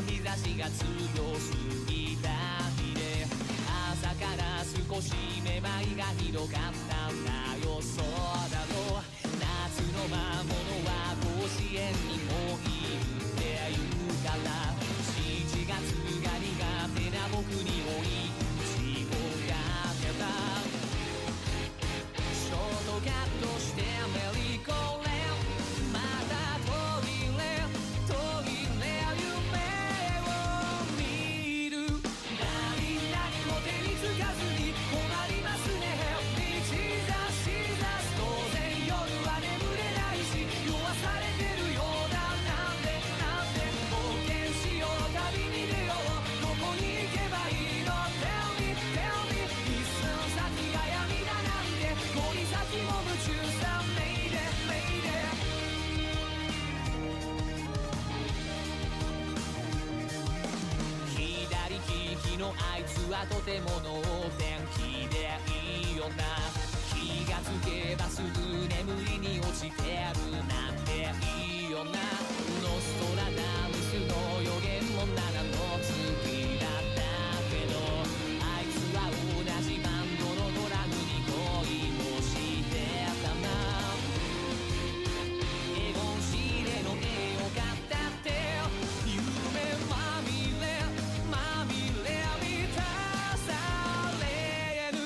日差しが強すぎた日で朝から少しめまいがひどかったんだよ。そうだろう、夏の魔物は甲子園にもいるって言うから、7月が苦手な僕に追い打ちをかけた。ショートカットしてメリーゴーレン、また途切れ途切れ夢を見る。何も手につかずに困りますね。日差し差す当然夜は眠れないし酔わされてるようだ。なんで冒険しよう、旅に出よう、どこに行けばいいの。 Tell me tell me、 一寸先が闇だなんてこり先も夢中さ。メイデメイデ左利きのあいつはとても能天気でいいよな。気がつけばすぐ眠りに落ちてるなんていいよな。ノストラダムスの予言も7の月だったけど、あいつは同じバンドのドラムに恋をしてたな。エゴンシーレの絵を買ったって夢まみれまみれ満たされる。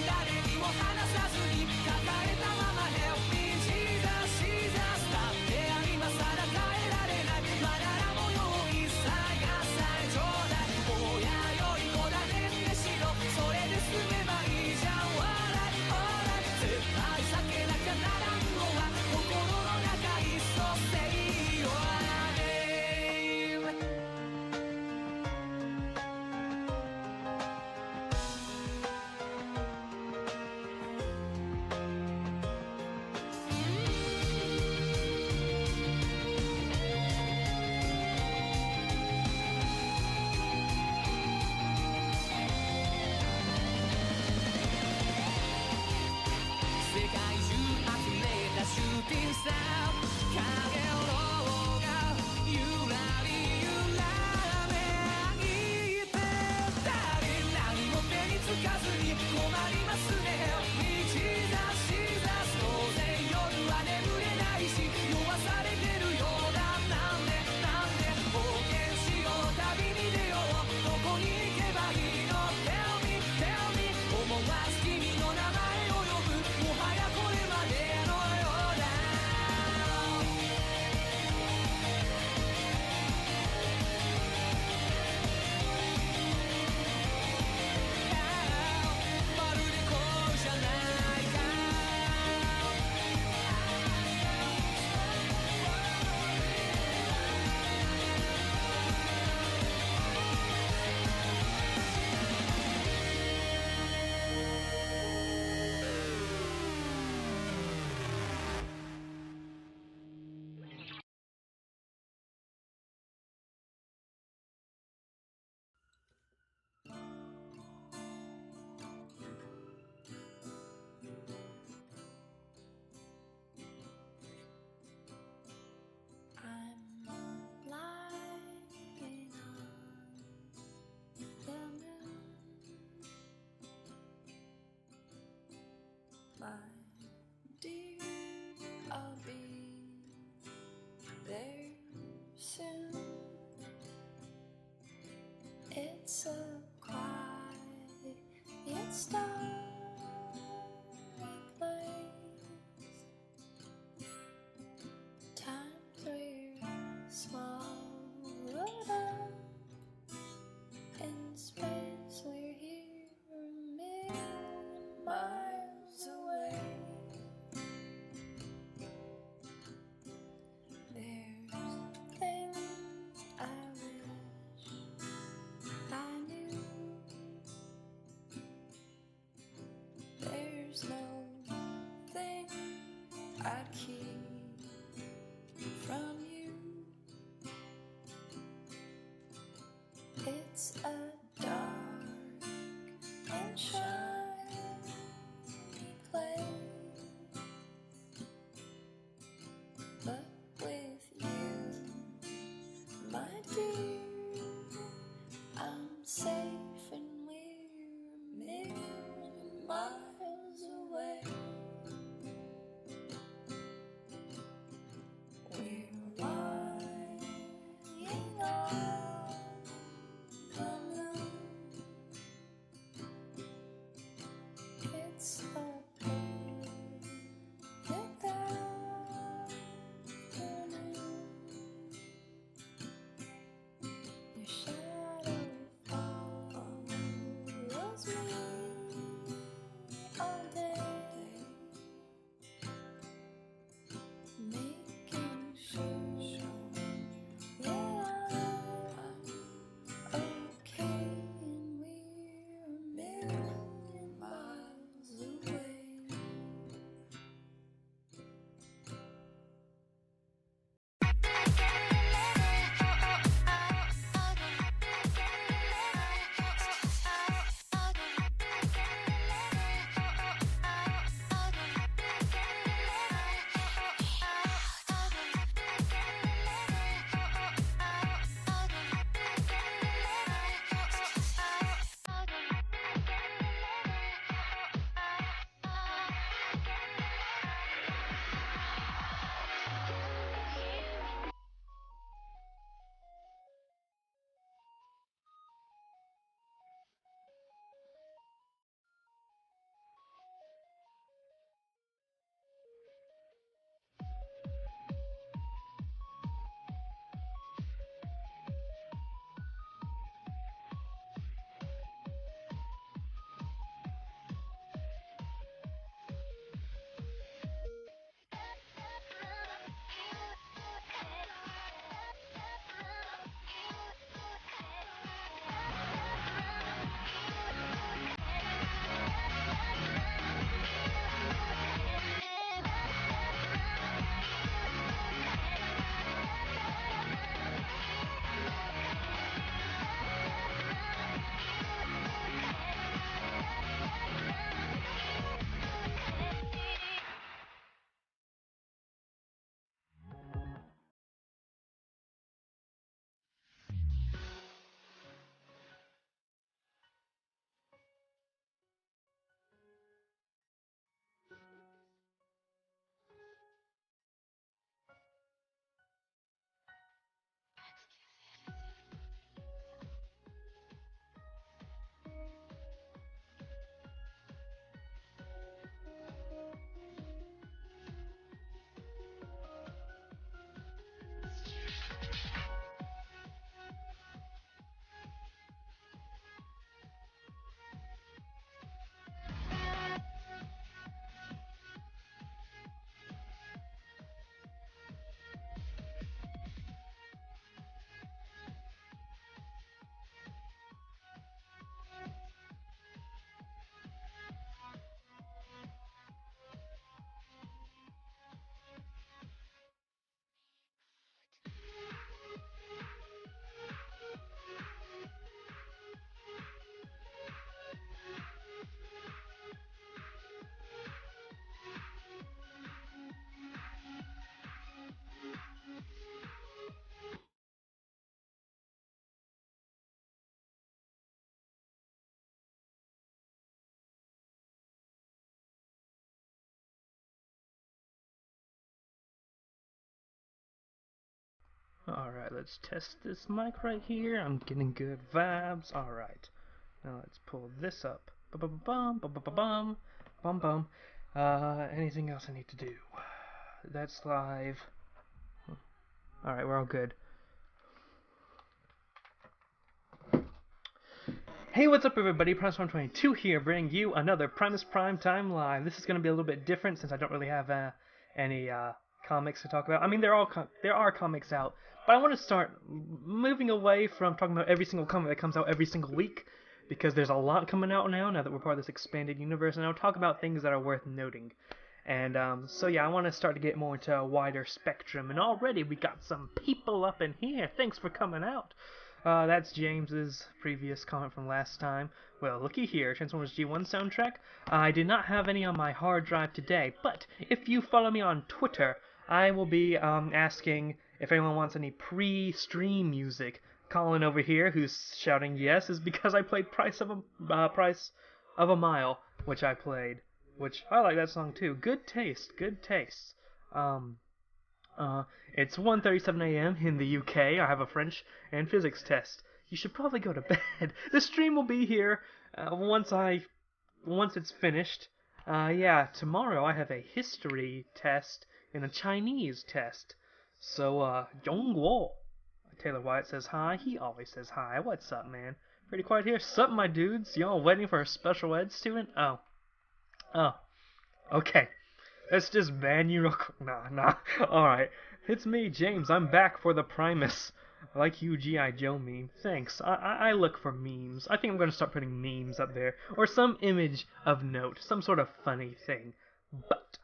誰にも話さずに抱えたまま Help me Jesus Jesus、 だって今さら変えられない。まだら模様一切がさえちょうだい。親より子だねってしろ、それで済めばいいじゃん。笑い笑い絶対避けなきゃならんのは心の中いっそ Say your name。世界中溢れたシューティングスター、影のがゆらり揺らめいてたり、何も手につかずに困りますね。日差し差す当然夜は眠れないし酔わされてるようだ。なんで冒険しよう、旅に出よう、どこに行けばいいの。 Tell me tell me、 思わず君の名前を呼ぶ、もはやこれまでのようだ。まるで恋じゃないか。I'm lying on the moon, my dear, I'll be there soon. It's a quiet, starry place. Times we're swallowed up in space. We're here a million miles away. There's things I wish I knew Alright, let's test this mic right here. I'm getting good vibes. Alright. Now let's pull this up. Bum bum bum bum bum bum. Anything else I need to do? That's live. Alright, we're all good. Hey, what's up everybody? Primus122 here, bringing you another Primus Prime Time Live. This is going to be a little bit different since I don't really have any comics to talk about. I mean, there are comics out, but I want to start moving away from talking about every single comic that comes out every single week, because there's a lot coming out now that we're part of this expanded universe, and I'll talk about things that are worth noting. And so yeah, I want to start to get more into a wider spectrum, and already we got some people up in here. Thanks for coming out. That's James's previous comment from last time. Well, looky here, Transformers G1 soundtrack. I did not have any on my hard drive today, but if you follow me on Twitter, I will be asking if anyone wants any pre-stream music. Colin over here, who's shouting yes, is because I played Price of a Mile, which I played. Which, I like that song too. Good taste, good taste. It's 1:37 a.m. in the UK. I have a French and physics test. You should probably go to bed. The stream will be here once it's finished. Yeah, tomorrow I have a history test and a Chinese test. So, Zhongguo. Taylor Wyatt says hi. He always says hi. What's up, man? Pretty quiet here. Sup, my dudes? Y'all waiting for a special ed student? Oh. Okay. Let's just ban you real quick. Nah. Alright. It's me, James. I'm back for the Primus. I like you, G.I. Joe meme. Thanks. I look for memes. I think I'm going to start putting memes up there. Or some image of note. Some sort of funny thing. But,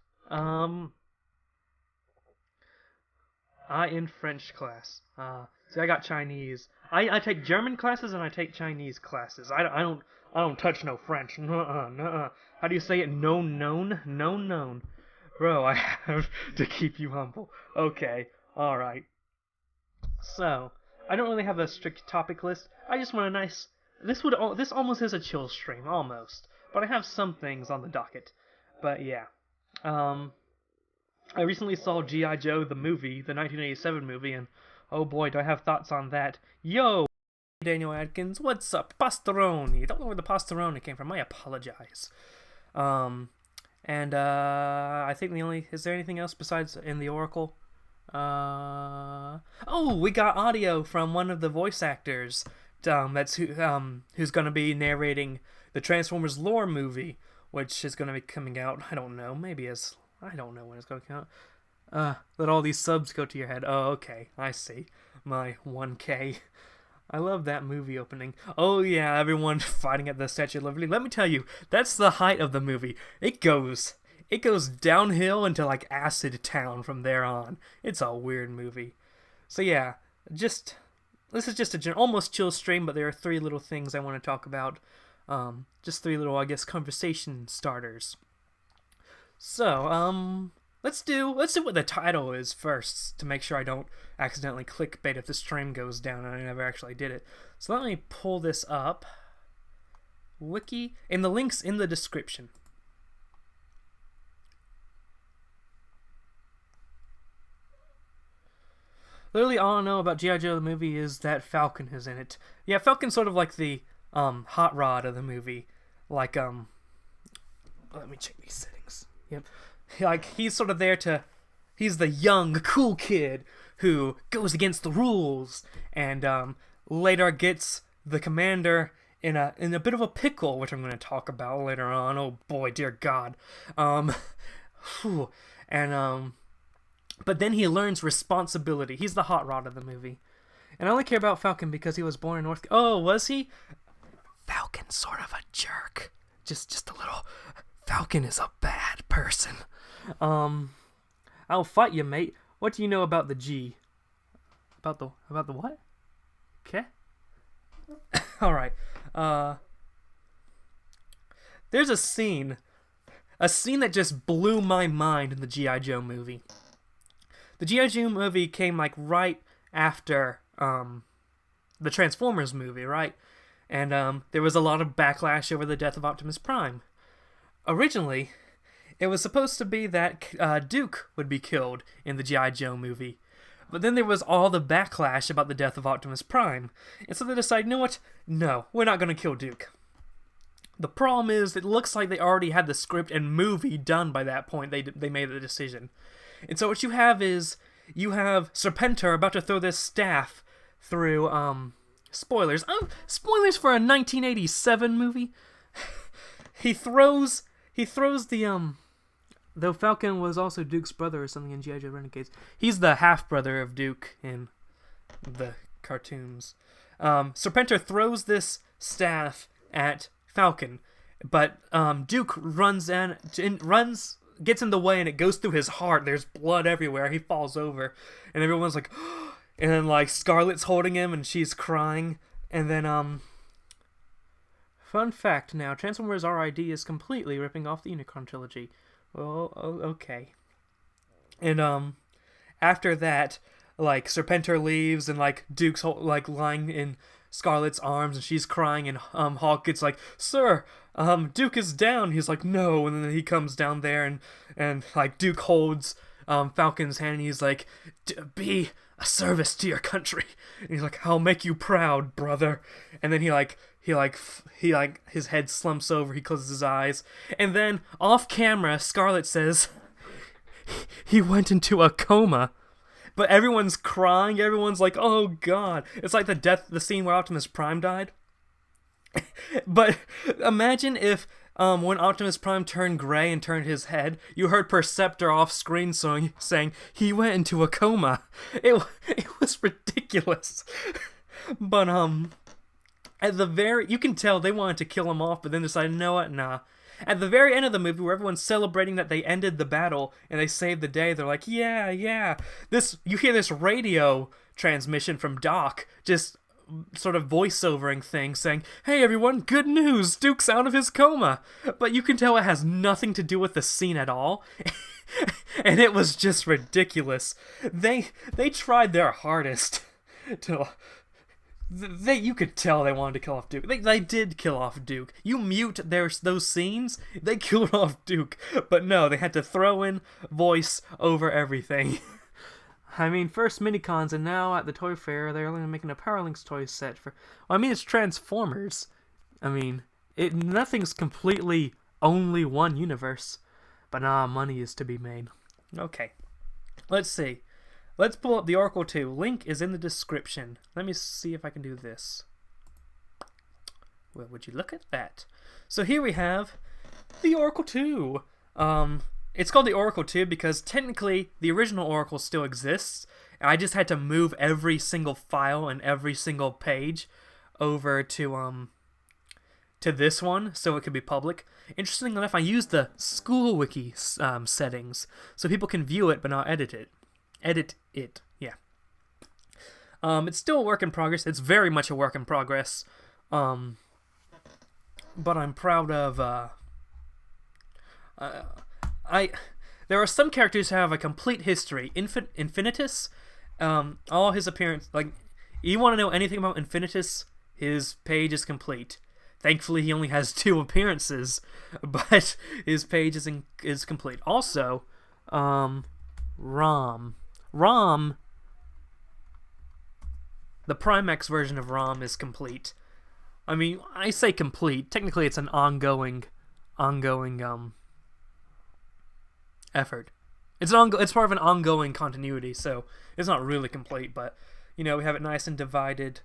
I in French class. See, I got Chinese. I take German classes and I take Chinese classes. I don't touch no French. Nuh-uh. How do you say it? Known. Bro, I have to keep you humble. Okay, alright. So, I don't really have a strict topic list. I just want a nice... This almost is a chill stream, almost. But I have some things on the docket. But yeah. I recently saw G.I. Joe, the movie, the 1987 movie, and oh boy, do I have thoughts on that. Yo! Daniel Adkins, what's up? Pastoroni. Don't know where the Pastoroni came from. I apologize. I think is there anything else besides in the Oracle? Oh, we got audio from one of the voice actors. Who's going to be narrating the Transformers lore movie, which is going to be coming out. I don't know. I don't know when it's going to come out. Let all these subs go to your head. Oh, okay. I see. My 1K. I love that movie opening. Oh yeah, everyone fighting at the Statue of Liberty. Let me tell you, that's the height of the movie. It goes downhill into like Acid Town from there on. It's a weird movie. So yeah, this is just a almost chill stream, but there are three little things I want to talk about. Just three little, I guess, conversation starters. So, let's do what the title is first to make sure I don't accidentally clickbait if the stream goes down and I never actually did it. So let me pull this up. Wiki, and the link's in the description. Literally all I know about G.I. Joe the movie is that Falcon is in it. Yeah, Falcon's sort of like the hot rod of the movie. Like let me check these settings. Yep. Like, he's sort of there he's the young, cool kid who goes against the rules and later gets the commander in a bit of a pickle, which I'm going to talk about later on. Oh boy, dear God. But then he learns responsibility. He's the hot rod of the movie. And I only care about Falcon because he was born in North... Oh, was he? Falcon's sort of a jerk. Just a little... Falcon is a bad person. I'll fight you, mate. What do you know about the G? About the what? Okay. Alright. There's a scene that just blew my mind in the G.I. Joe movie. The G.I. Joe movie came like right after the Transformers movie, right? And there was a lot of backlash over the death of Optimus Prime. Originally, it was supposed to be that Duke would be killed in the G.I. Joe movie. But then there was all the backlash about the death of Optimus Prime. And so they decide, you know what? No, we're not going to kill Duke. The problem is, it looks like they already had the script and movie done by that point. They made the decision. And so what you have is, you have Serpentor about to throw this staff through, spoilers. Spoilers for a 1987 movie. He throws the, though Falcon was also Duke's brother or something in G.I. Joe Renegades. He's the half-brother of Duke in the cartoons. Serpentor throws this staff at Falcon, but Duke gets in the way, and it goes through his heart. There's blood everywhere. He falls over, and everyone's like, and then like Scarlet's holding him, and she's crying, and then fun fact now, Transformers RID is completely ripping off the Unicron trilogy. Well, okay. And after that, like Serpentor leaves, and like Duke's like lying in Scarlet's arms, and she's crying, and Hawk gets like, "Sir, Duke is down." He's like, "No," and then he comes down there, and like Duke holds Falcon's hand, and he's like, "Be a service to your country." And he's like, "I'll make you proud, brother." And then he his head slumps over, he closes his eyes, and then off camera, Scarlet says, "He went into a coma." But everyone's crying. Everyone's like, "Oh God!" It's like the scene where Optimus Prime died. But imagine if, when Optimus Prime turned gray and turned his head, you heard Perceptor off screen saying he went into a coma. It was ridiculous. But you can tell they wanted to kill him off, but then decided, "You know what? Nah." At the very end of the movie, where everyone's celebrating that they ended the battle and they saved the day, they're like, yeah. You hear this radio transmission from Doc, just sort of voiceovering things saying, "Hey everyone, good news, Duke's out of his coma." But you can tell it has nothing to do with the scene at all. And it was just ridiculous. They tried their hardest to... you could tell they wanted to kill off Duke. They did kill off Duke. You mute those scenes, they killed off Duke. But no, they had to throw in voice over everything. I mean, first Minicons, and now at the Toy Fair, they're only making a Power Links toy set for... Well, I mean, it's Transformers. I mean, nothing's completely only one universe. But money is to be made. Okay, let's see. Let's pull up the Oracle 2. Link is in the description. Let me see if I can do this. Well, would you look at that? So here we have the Oracle 2. It's called the Oracle 2 because technically the original Oracle still exists. I just had to move every single file and every single page over to this one so it could be public. Interestingly enough, I used the School Wiki settings so people can view it but not edit it. Yeah. It's still a work in progress. It's very much a work in progress. But I'm proud of, there are some characters who have a complete history. Infinitus, all his appearance, like, you want to know anything about Infinitus, his page is complete. Thankfully, he only has 2 appearances, but his page is complete. Also, Rom, the Primax version of Rom is complete. I mean, I say complete. Technically, it's an ongoing effort. It's part of an ongoing continuity, so it's not really complete. But you know, we have it nice and divided.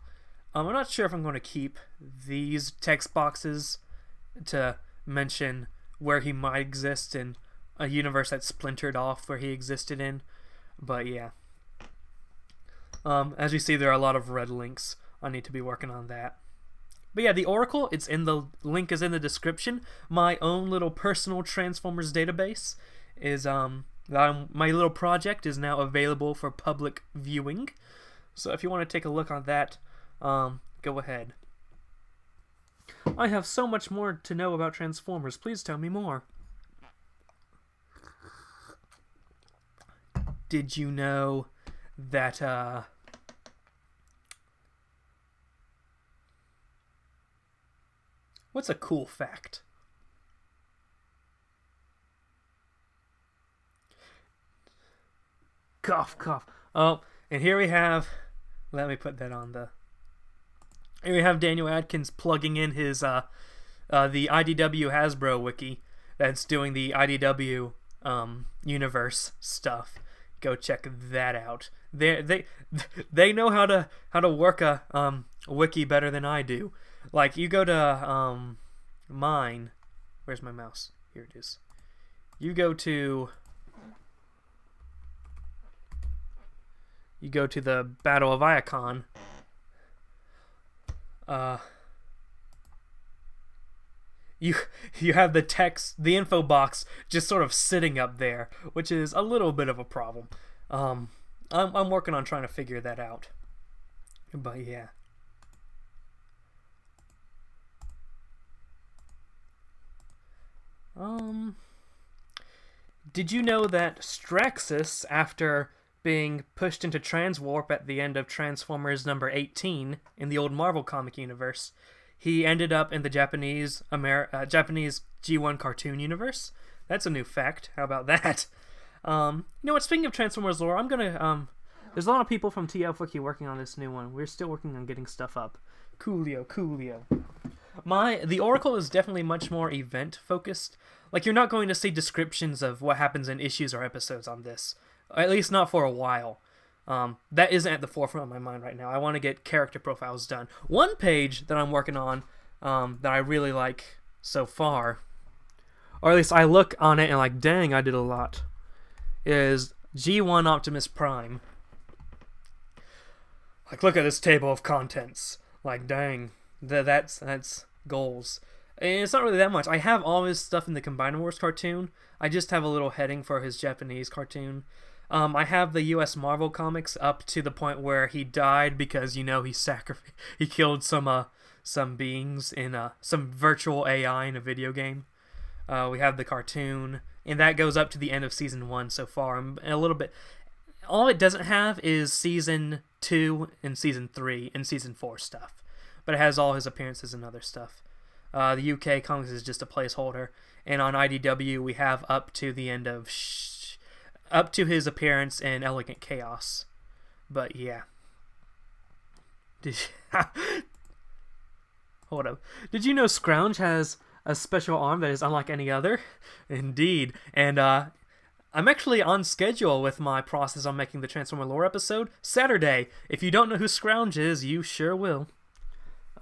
I'm not sure if I'm going to keep these text boxes to mention where he might exist in a universe that's splintered off where he existed in. But yeah. As you see, there are a lot of red links. I need to be working on that. But yeah, the Oracle, link is in the description. My own little personal Transformers database is, my little project is now available for public viewing. So if you want to take a look on that, go ahead. I have so much more to know about Transformers. Please tell me more. Did you know that, what's a cool fact? Cough, cough. Oh, And here we have, let me put that on the. Here we have Daniel Adkins plugging in his the IDW Hasbro wiki that's doing the IDW universe stuff. Go check that out. They know how to work a wiki better than I do. Like, you go to mine. Where's my mouse? Here it is. You go to the Battle of Iacon. You have the text, the info box, just sort of sitting up there, which is a little bit of a problem. I'm working on trying to figure that out. But yeah. Did you know that Straxus, after being pushed into Transwarp at the end of Transformers number 18 in the old Marvel comic universe, he ended up in the Japanese G1 cartoon universe? That's a new fact. How about that? You know what? Speaking of Transformers lore, I'm gonna there's a lot of people from TF Wiki working on this new one. We're still working on getting stuff up. Coolio. The Oracle is definitely much more event focused. Like, you're not going to see descriptions of what happens in issues or episodes on this. At least not for a while. That isn't at the forefront of my mind right now. I want to get character profiles done. One page that I'm working on that I really like so far, or at least I look on it and like, dang, I did a lot, is G1 Optimus Prime. Like, look at this table of contents. Like, dang, that's goals. And it's not really that much. I have all his stuff in the Combiner Wars cartoon. I just have a little heading for his Japanese cartoon. I have the U.S. Marvel comics up to the point where he died because, you know, he killed some beings in some virtual AI in a video game. We have the cartoon, and that goes up to the end of season 1 so far. And a little bit. All it doesn't have is season 2 and season 3 and season 4 stuff, but it has all his appearances and other stuff. The UK comics is just a placeholder, and on IDW we have up to the end of up to his appearance in Elegant Chaos. But yeah. Hold up. Did you know Scrounge has a special arm that is unlike any other? Indeed. And I'm actually on schedule with my process on making the Transformer lore episode Saturday. If you don't know who Scrounge is, you sure will.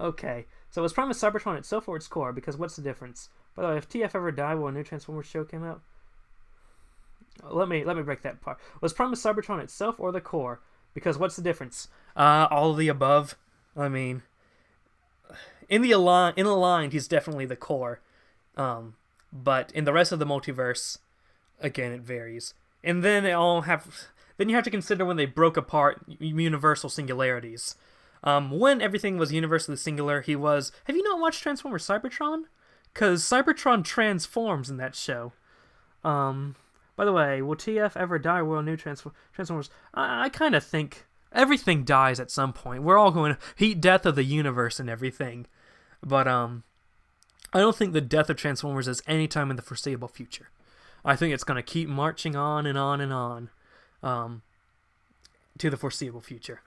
Okay. So was Primus Cybertron itself or its core? Because what's the difference? By the way, if TF ever died while a new Transformers show came out, let me break that part. Was Primus Cybertron itself or the core? Because what's the difference? All of the above. I mean, in Aligned, he's definitely the core. But in the rest of the multiverse, again, it varies. And then then you have to consider when they broke apart universal singularities. When everything was universally singular, he was... Have you not watched Transformers Cybertron? Because Cybertron transforms in that show. By the way, will TF ever die while new Transformers? I kind of think everything dies at some point. We're all going to heat death of the universe and everything. But I don't think the death of Transformers is any time in the foreseeable future. I think it's going to keep marching on and on and on to the foreseeable future.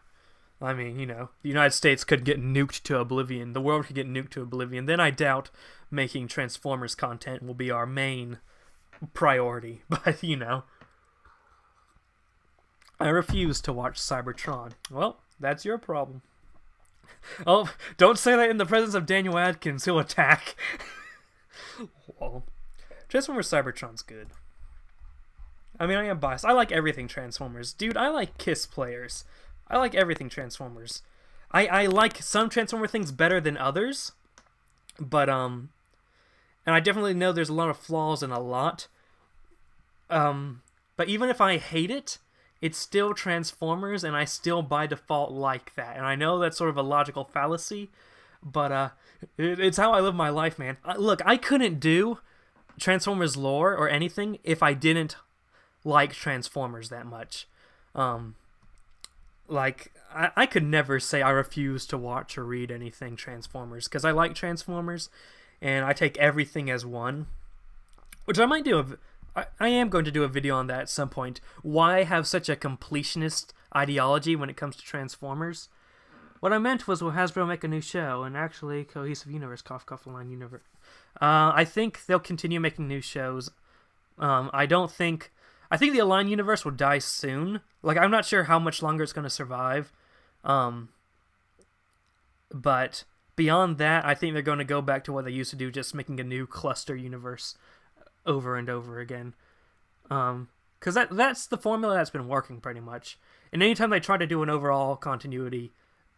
I mean, you know, the United States could get nuked to oblivion. The world could get nuked to oblivion. Then I doubt making Transformers content will be our main priority. But, you know, I refuse to watch Cybertron. Well, that's your problem. Oh, don't say that in the presence of Daniel Adkins. He'll attack. Well, Transformers Cybertron's good. I mean, I am biased. I like everything Transformers. Dude, I like KISS players. I like everything Transformers. I like some Transformer things better than others. But, and I definitely know there's a lot of flaws in a lot. But even if I hate it, it's still Transformers, and I still by default like that. And I know that's sort of a logical fallacy, but it's how I live my life, man. Look, I couldn't do Transformers lore or anything if I didn't like Transformers that much. Like, I could never say I refuse to watch or read anything Transformers, because I like Transformers, and I take everything as one. Which I might do I am going to do a video on that at some point. Why I have such a completionist ideology when it comes to Transformers. What I meant was, will Hasbro make a new show? And actually, Cohesive Universe, cough, cough, Align Universe. I think they'll continue making new shows. I think the Align Universe will die soon. Like, I'm not sure how much longer it's going to survive. But beyond that, I think they're going to go back to what they used to do, just making a new cluster universe over and over again. Because that's the formula that's been working pretty much. And anytime they try to do an overall continuity,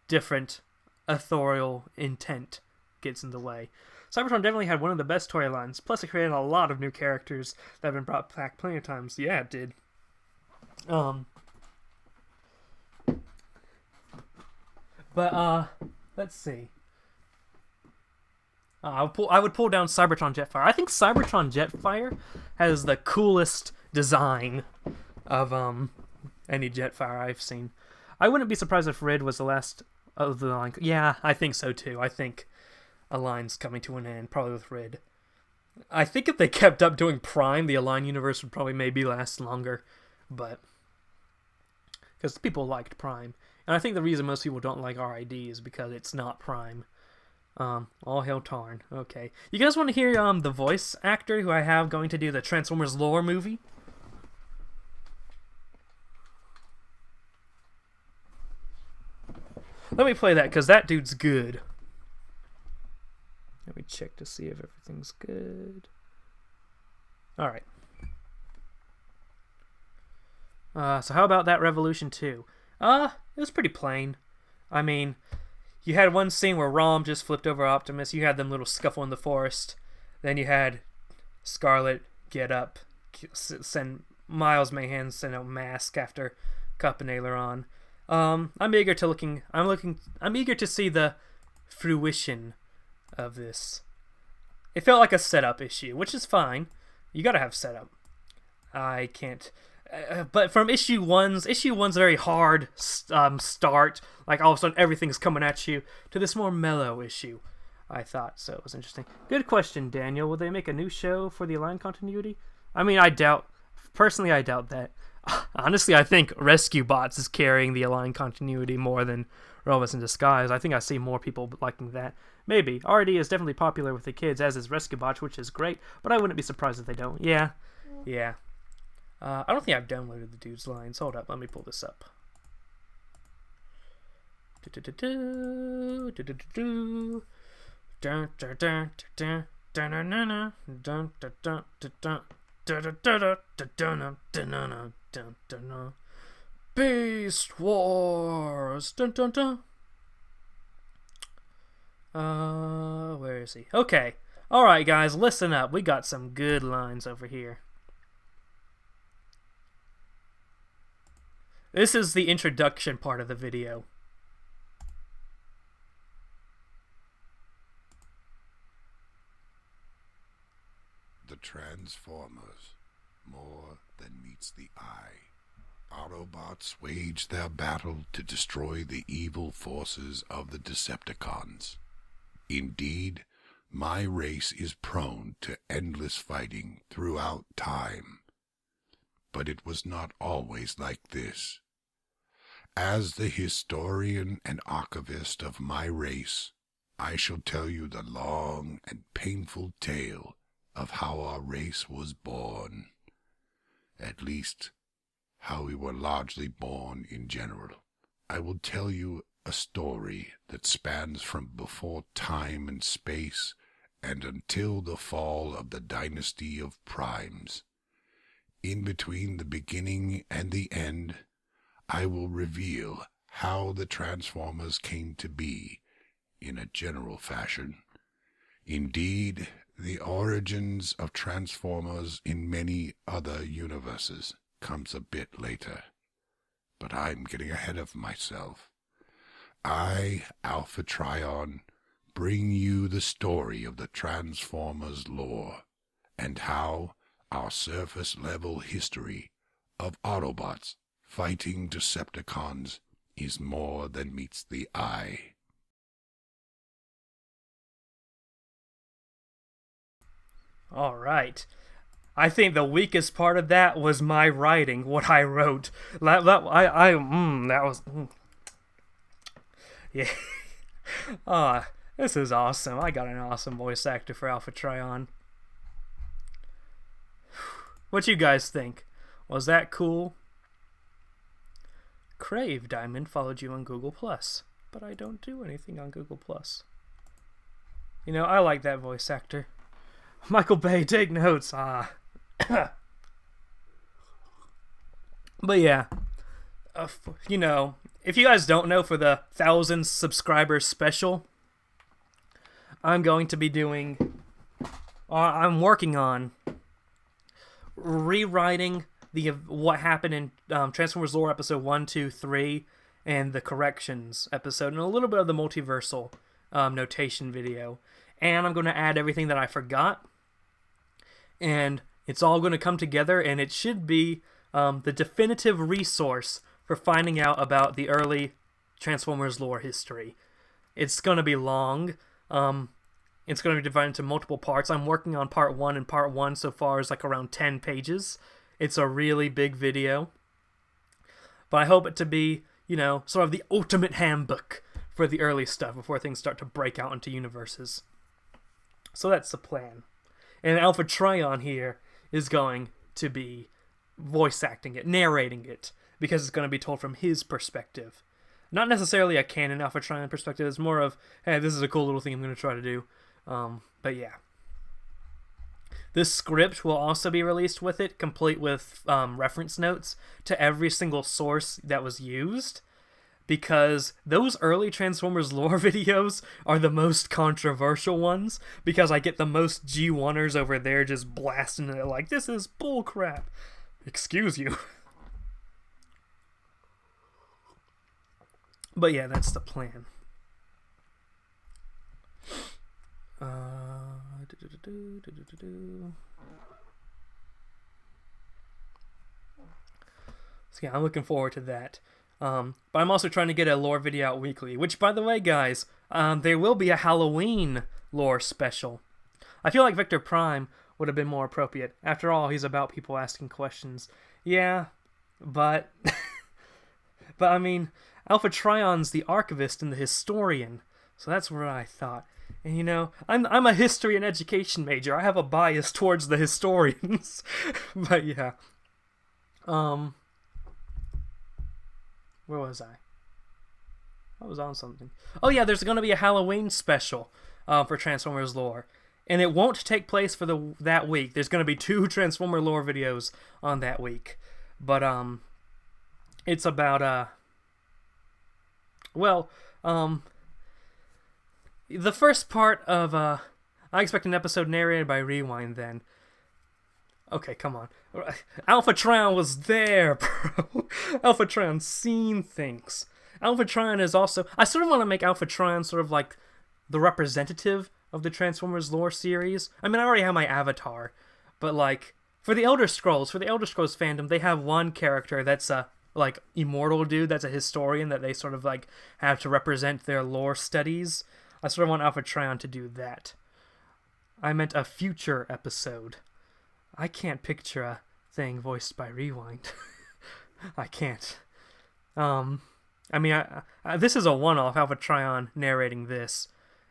different authorial intent gets in the way. Cybertron definitely had one of the best storylines. Plus, it created a lot of new characters that have been brought back plenty of times. Yeah, it did. But let's see. I would pull down Cybertron Jetfire. I think Cybertron Jetfire has the coolest design of any Jetfire I've seen. I wouldn't be surprised if Red was the last of the line. Yeah, I think so too. I think Align's coming to an end, probably with Red. I think if they kept up doing Prime, the Align universe would probably maybe last longer, but because people liked Prime, and I think the reason most people don't like RID is because it's not Prime. All hail Tarn. Okay, you guys want to hear the voice actor who I have going to do the Transformers lore movie? Let me play that, because that dude's good. Let me check to see if everything's good. Alright. So how about that Revolution 2? It was pretty plain. I mean, you had one scene where Rom just flipped over Optimus. You had them little scuffle in the forest. Then you had Scarlet get up, send Miles Mayhem send out Mask after Cup and Aileron. I'm eager to see the fruition of this. It felt like a setup issue, which is fine. You gotta have setup. I can't. But from issue one's very hard start, like all of a sudden everything's coming at you, to this more mellow issue, I thought. So it was interesting. Good question, Daniel. Will they make a new show for the Align continuity? I mean, I doubt that. Honestly, I think Rescue Bots is carrying the Align continuity more than Robots in Disguise. I think I see more people liking that. Maybe. RD is definitely popular with the kids, as is Rescue Bots, which is great, but I wouldn't be surprised if they don't. Yeah. I don't think I've downloaded the dude's lines. Hold up, let me pull this up. Beast Wars. Where is he? Okay. Alright, guys, listen up. We got some good lines over here. This is the introduction part of the video. The Transformers, more than meets the eye. Autobots wage their battle to destroy the evil forces of the Decepticons. Indeed, my race is prone to endless fighting throughout time. But it was not always like this. As the historian and archivist of my race, I shall tell you the long and painful tale of how our race was born. At least, how we were largely born in general. I will tell you a story that spans from before time and space and until the fall of the dynasty of Primes. In between the beginning and the end, I will reveal how the Transformers came to be, in a general fashion. Indeed, the origins of Transformers in many other universes comes a bit later. But I'm getting ahead of myself. I, Alpha Trion, bring you the story of the Transformers lore, and how our surface-level history of Autobots fighting Decepticons is more than meets the eye. Alright. I think the weakest part of that was my writing, what I wrote. That was... Yeah. This is awesome. I got an awesome voice actor for Alpha Trion. What you guys think? Was that cool? Crave Diamond followed you on Google+, but I don't do anything on Google+. You know, I like that voice actor. Michael Bay, take notes. But yeah, you know, if you guys don't know, for the 1,000 subscribers special, I'm going to be doing... I'm working on rewriting what happened in Transformers Lore episode 1, 2, 3, and the corrections episode, and a little bit of the multiversal notation video. And I'm going to add everything that I forgot, and it's all going to come together, and it should be the definitive resource for finding out about the early Transformers lore history. It's going to be long. It's going to be divided into multiple parts. I'm working on part 1, and part 1 so far is like around 10 pages. It's a really big video. But I hope it to be, you know, sort of the ultimate handbook for the early stuff before things start to break out into universes. So that's the plan. And Alpha Trion here is going to be voice acting it, narrating it, because it's going to be told from his perspective. Not necessarily a canon Alpha Trion perspective, it's more of, hey, this is a cool little thing I'm going to try to do. But yeah. This script will also be released with it, complete with reference notes to every single source that was used, because those early Transformers lore videos are the most controversial ones, because I get the most G1ers over there just blasting it like, this is bullcrap. Excuse you. But yeah, that's the plan. So yeah, I'm looking forward to that. But I'm also trying to get a lore video out weekly, which, by the way, guys, there will be a Halloween lore special. I feel like Victor Prime would have been more appropriate. After all, he's about people asking questions. Yeah, but... but I mean, Alpha Trion's the archivist and the historian, so that's what I thought. And you know, I'm a history and education major. I have a bias towards the historians. But yeah. Where was I? I was on something. Oh yeah, there's going to be a Halloween special for Transformers lore. And it won't take place for that week. There's going to be 2 Transformer lore videos on that week. But it's about the first part of I expect an episode narrated by Rewind then. Okay, come on. Alpha Trion was there, bro. Alpha Trion seen things. Alpha Trion is also... I sort of want to make Alpha Trion sort of like the representative of the Transformers lore series. I mean, I already have my avatar, but like for the Elder Scrolls fandom, they have one character that's a like immortal dude, that's a historian that they sort of like have to represent their lore studies. I sort of want Alpha Trion to do that. I meant a future episode. I can't picture a thing voiced by Rewind. I can't. I mean, this is a one-off, Alpha Trion narrating this.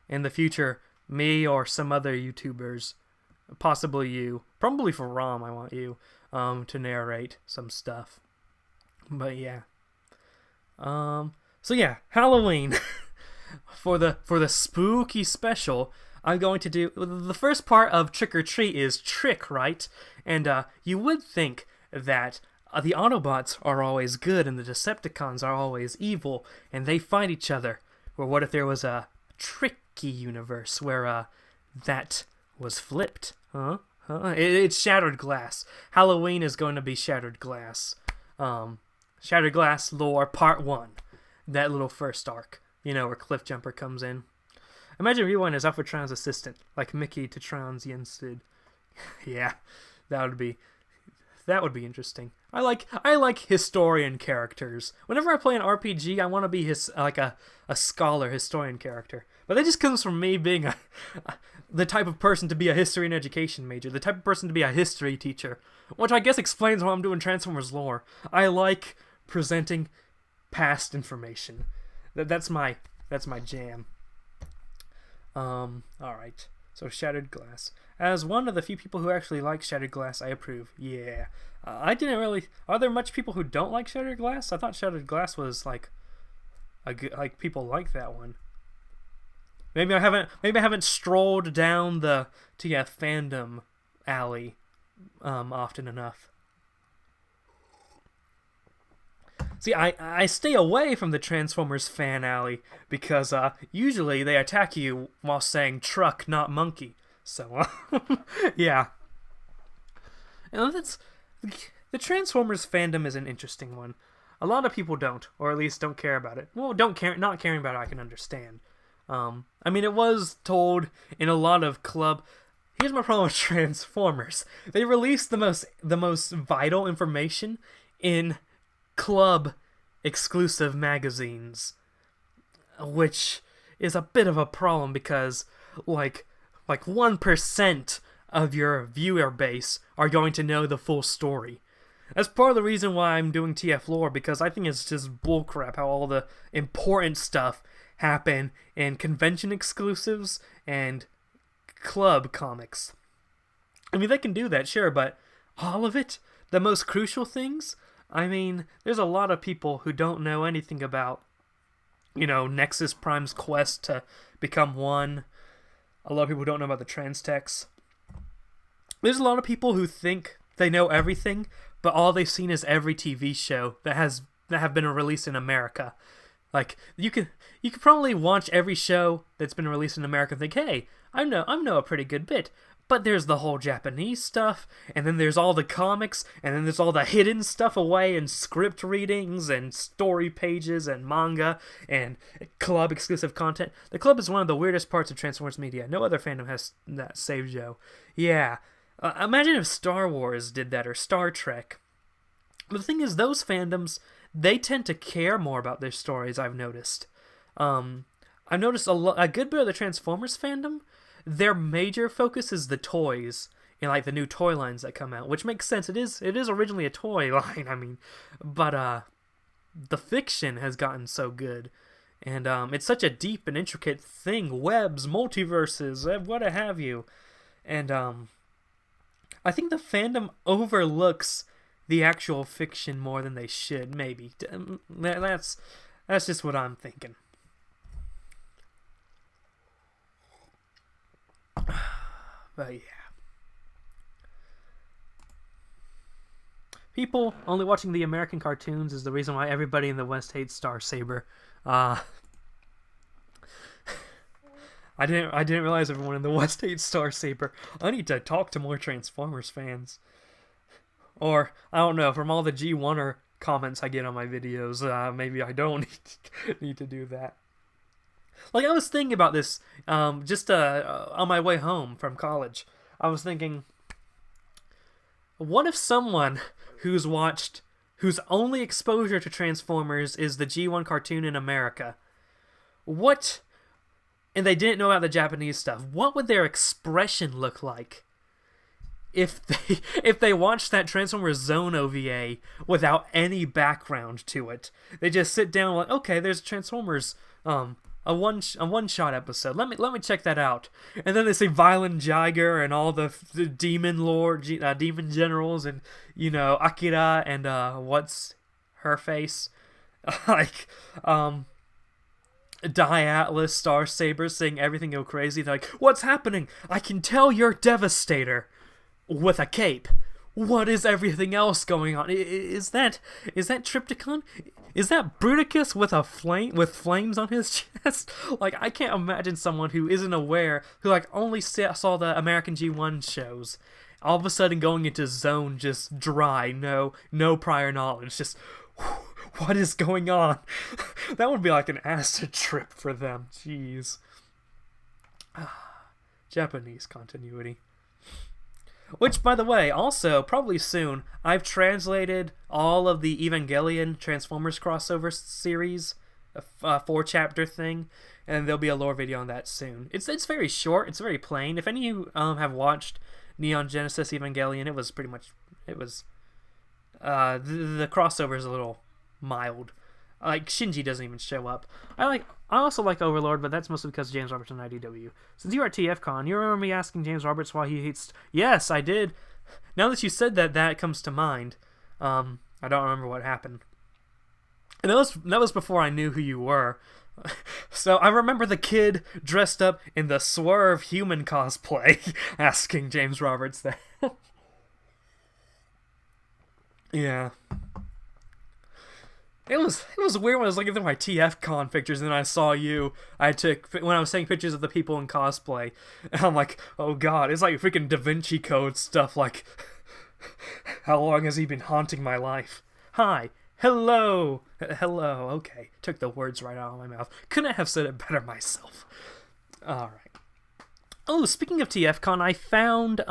In the future, me or some other YouTubers, possibly you, probably for Rom, I want you, to narrate some stuff. But yeah. So yeah, Halloween. For the spooky special, I'm going to do... The first part of Trick or Treat is trick, right? And you would think that the Autobots are always good and the Decepticons are always evil, and they fight each other. Or what if there was a tricky universe where that was flipped? Huh? It's Shattered Glass. Halloween is going to be Shattered Glass. Shattered Glass lore part 1. That little first arc. You know, where Cliffjumper comes in. Imagine Rewind as Alpha Trion's assistant, like Mickey to Tron's Yensid. Yeah, that would be That would be interesting. I like historian characters. Whenever I play an RPG, I want to be a scholar historian character. But that just comes from me being the type of person to be a history and education major, the type of person to be a history teacher, which I guess explains why I'm doing Transformers lore. I like presenting past information. That's my jam. All right. So Shattered Glass. As one of the few people who actually like Shattered Glass, I approve. Yeah. I didn't really... Are there much people who don't like Shattered Glass? I thought Shattered Glass was like people like that one. Maybe I haven't strolled down the TF fandom alley often enough. See, I stay away from the Transformers fan alley because usually they attack you while saying truck, not monkey. So, yeah. And the Transformers fandom is an interesting one. A lot of people don't, or at least don't care about it. Well, not caring about it, I can understand. I mean, it was told in a lot of club. Here's my problem with Transformers: they released the most vital information in club exclusive magazines, which is a bit of a problem because like 1% of your viewer base are going to know the full story. That's part of the reason why I'm doing TF lore, because I think it's just bullcrap how all the important stuff happen in convention exclusives and club comics. I mean, they can do that, sure, but all of it, the most crucial things, I mean, there's a lot of people who don't know anything about, Nexus Prime's quest to become one. A lot of people don't know about the Transtex. There's a lot of people who think they know everything, but all they've seen is every TV show that have been released in America. Like, you could probably watch every show that's been released in America and think, hey, I know a pretty good bit. But there's the whole Japanese stuff, and then there's all the comics, and then there's all the hidden stuff away in script readings and story pages and manga and club exclusive content. The club is one of the weirdest parts of Transformers media. No other fandom has that, save Joe. Yeah. Imagine if Star Wars did that, or Star Trek. But the thing is, those fandoms, they tend to care more about their stories, I've noticed. I've noticed a good bit of the Transformers fandom, their major focus is the toys and like the new toy lines that come out, which makes sense. It is originally a toy line, I mean, but the fiction has gotten so good, and it's such a deep and intricate thing, webs, multiverses, what have you, and I think the fandom overlooks the actual fiction more than they should. Maybe that's just what I'm thinking. But yeah. People only watching the American cartoons is the reason why everybody in the West hates Star Saber. I didn't realize everyone in the West hates Star Saber. I need to talk to more Transformers fans. Or, I don't know, from all the G1er comments I get on my videos, maybe I don't need to do that. Like, I was thinking about this just on my way home from college. I was thinking, what if someone whose only exposure to Transformers is the G1 cartoon in America, and they didn't know about the Japanese stuff, what would their expression look like if they watched that Transformers Zone OVA without any background to it? They just sit down like, okay, there's Transformers a one-shot episode. Let me check that out. And then they say Violent Jiger and all the demon lord, demon generals, and Akira and what's her face, like Atlas, Star Saber saying everything go crazy. They're like, what's happening? I can tell you're Devastator with a cape. What is everything else going on? Is that Triptychon? Is that Bruticus with flames on his chest? Like, I can't imagine someone who isn't aware, who like only saw the American G1 shows, all of a sudden going into Zone just dry, no prior knowledge, just what is going on? That would be like an acid trip for them. Jeez. Japanese continuity. Which, by the way, also, probably soon, I've translated all of the Evangelion Transformers crossover series, a 4-chapter thing, and there'll be a lore video on that soon. It's very short, it's very plain. If any of you have watched Neon Genesis Evangelion, it was pretty much, the crossover is a little mild. Like, Shinji doesn't even show up. I also like Overlord, but that's mostly because James Roberts on IDW. Since you were at TFCon, you remember me asking James Roberts why he hates... Yes, I did. Now that you said that, that comes to mind. I don't remember what happened. And that was before I knew who you were. So I remember the kid dressed up in the Swerve human cosplay asking James Roberts that. Yeah. It was weird when I was looking through my TFCon pictures and then I saw you. I took when I was taking pictures of the people in cosplay, and I'm like, oh god, it's like freaking Da Vinci Code stuff. Like, how long has he been haunting my life? Hi, hello. Okay, took the words right out of my mouth. Couldn't have said it better myself. All right. Oh, speaking of TFCon, I found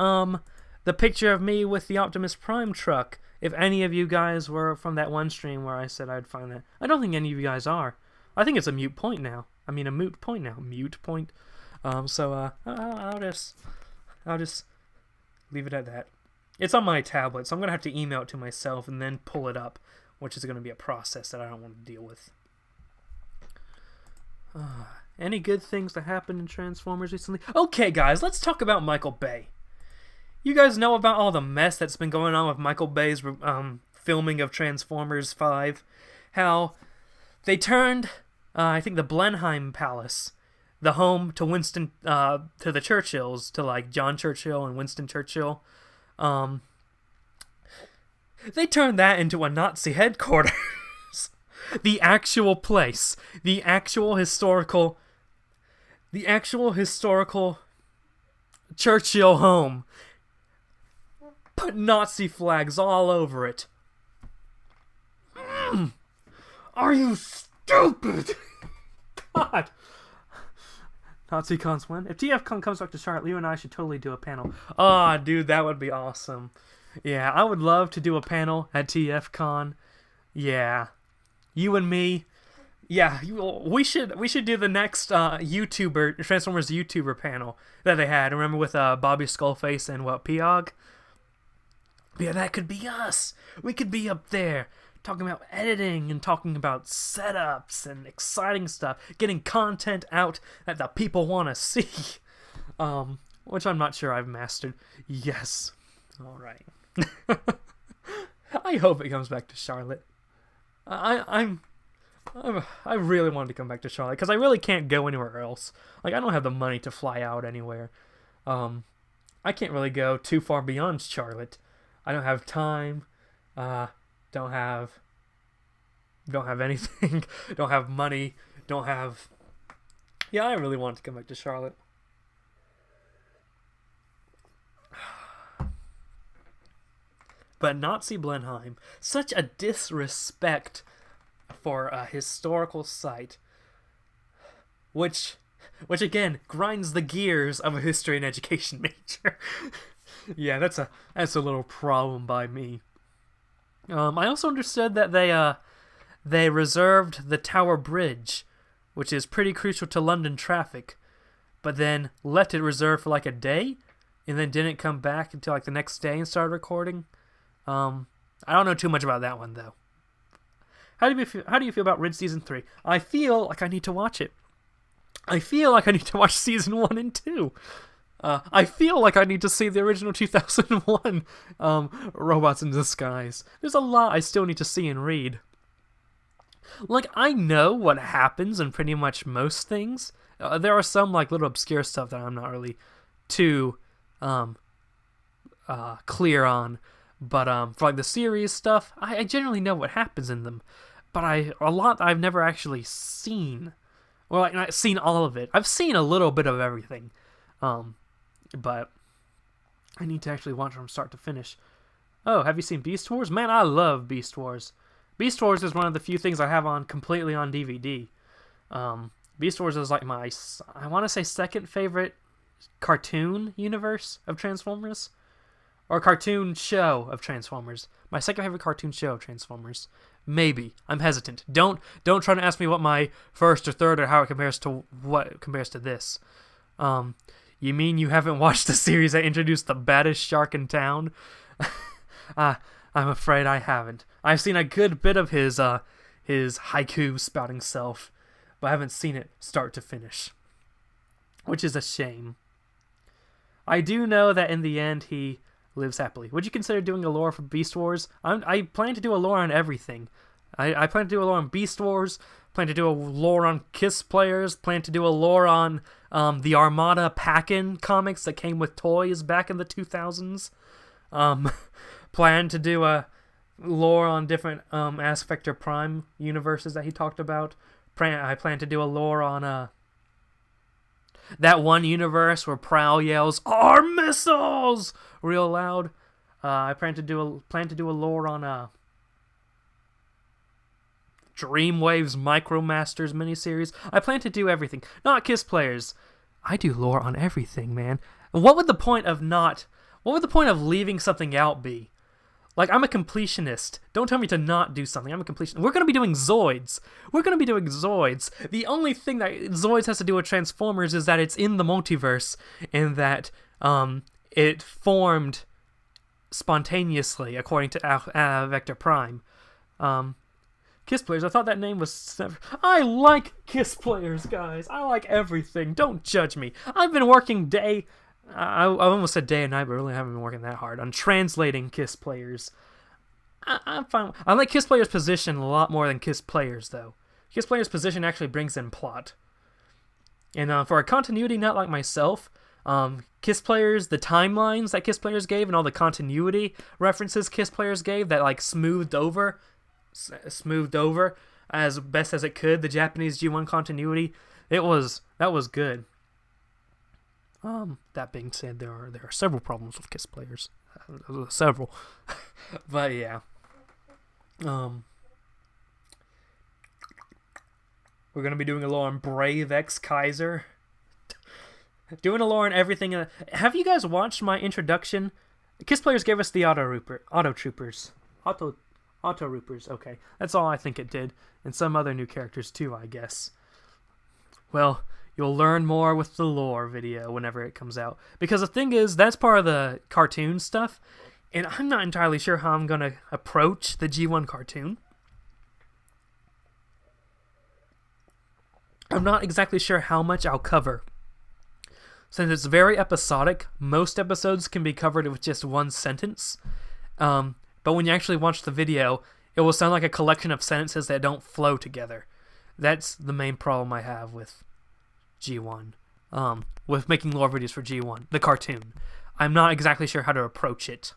the picture of me with the Optimus Prime truck. If any of you guys were from that one stream where I said I'd find that. I don't think any of you guys are. I think it's a moot point now. Moot point. So I'll just leave it at that. It's on my tablet, so I'm gonna have to email it to myself and then pull it up, which is gonna be a process that I don't want to deal with. Any good things that happened in Transformers recently? Okay, guys, let's talk about Michael Bay. You guys know about all the mess that's been going on with Michael Bay's filming of Transformers 5. How they turned, I think, the Blenheim Palace, the home to to the Churchills, to like John Churchill and Winston Churchill. They turned that into a Nazi headquarters. The actual place. The actual historical Churchill home. Put Nazi flags all over it. Are you stupid? God. Nazi cons win. If TFCon comes back to Charlotte, you and I should totally do a panel. Ah, dude, that would be awesome. Yeah, I would love to do a panel at TFCon. Yeah. You and me. Yeah, we should do the next Transformers YouTuber panel that they had. Remember with Bobby Skullface and Piog? Yeah, that could be us. We could be up there talking about editing and talking about setups and exciting stuff, getting content out that the people want to see. Which I'm not sure I've mastered. Yes. All right. I hope it comes back to Charlotte. I really wanted to come back to Charlotte because I really can't go anywhere else. Like, I don't have the money to fly out anywhere. I can't really go too far beyond Charlotte. I don't have time, don't have anything, don't have money, Yeah, I really want to come back to Charlotte. But Nazi Blenheim, such a disrespect for a historical site, which again grinds the gears of a history and education major. Yeah, that's a little problem by me. I also understood that they reserved the Tower Bridge, which is pretty crucial to London traffic, but then left it reserved for like a day, and then didn't come back until like the next day and started recording. I don't know too much about that one though. How do you feel about Rid Season 3? I feel like I need to watch it. I feel like I need to watch Season 1 and 2. I feel like I need to see the original 2001 Robots in Disguise. There's a lot I still need to see and read. Like, I know what happens in pretty much most things. There are some like little obscure stuff that I'm not really too clear on. But for like the series stuff, I generally know what happens in them. But a lot I've never actually seen. Well, like, not seen all of it. I've seen a little bit of everything. But I need to actually watch from start to finish. Oh, have you seen Beast Wars? Man, I love Beast Wars. Beast Wars is one of the few things I have completely on DVD. Beast Wars is like my, I want to say, second favorite cartoon universe of Transformers. or cartoon show of Transformers. My second favorite cartoon show of Transformers. Maybe. I'm hesitant. Don't try to ask me what my first or third or how it compares to this. You mean you haven't watched the series that introduced the baddest shark in town? I'm afraid I haven't. I've seen a good bit of his haiku spouting self, but I haven't seen it start to finish, which is a shame. I do know that in the end he lives happily. Would you consider doing a lore for Beast Wars? I plan to do a lore on everything. I plan to do a lore on Beast Wars, plan to do a lore on Kiss players, plan to do a lore on the Armada Pack-In comics that came with toys back in the 2000s. Plan to do a lore on different Ask Vector Prime universes that he talked about. I plan to do a lore on that one universe where Prowl yells "Our missiles!" real loud. I plan to do a lore on Dreamwave's Micromasters miniseries. I plan to do everything. Not Kiss players. I do lore on everything, man. What would the point of leaving something out be? Like, I'm a completionist. Don't tell me to not do something. I'm a completionist. We're going to be doing Zoids. The only thing that Zoids has to do with Transformers is that it's in the multiverse, and that it formed spontaneously, according to Vector Prime. Kiss players, I thought that name was... I like Kiss players, guys. I like everything. Don't judge me. I've been working I almost said day and night, but really haven't been working that hard on translating Kiss players. I'm fine. I like Kiss players' position a lot more than Kiss players, though. Kiss players' position actually brings in plot. And for a continuity nut like myself, Kiss players, the timelines that Kiss players gave and all the continuity references Kiss players gave that like smoothed over as best as it could the Japanese G1 continuity, that was good. That being said, there are several problems with Kiss players. Several. But yeah. We're going to be doing a lore on Brave X Kaiser. Doing a lore on everything. Have you guys watched my introduction? Kiss players gave us the Auto Troopers. Okay. That's all I think it did. And some other new characters too, I guess. Well, you'll learn more with the lore video whenever it comes out. Because the thing is, that's part of the cartoon stuff, and I'm not entirely sure how I'm going to approach the G1 cartoon. I'm not exactly sure how much I'll cover. Since it's very episodic, most episodes can be covered with just one sentence. But when you actually watch the video, it will sound like a collection of sentences that don't flow together. That's the main problem I have with G1, with making lore videos for G1, the cartoon. I'm not exactly sure how to approach it.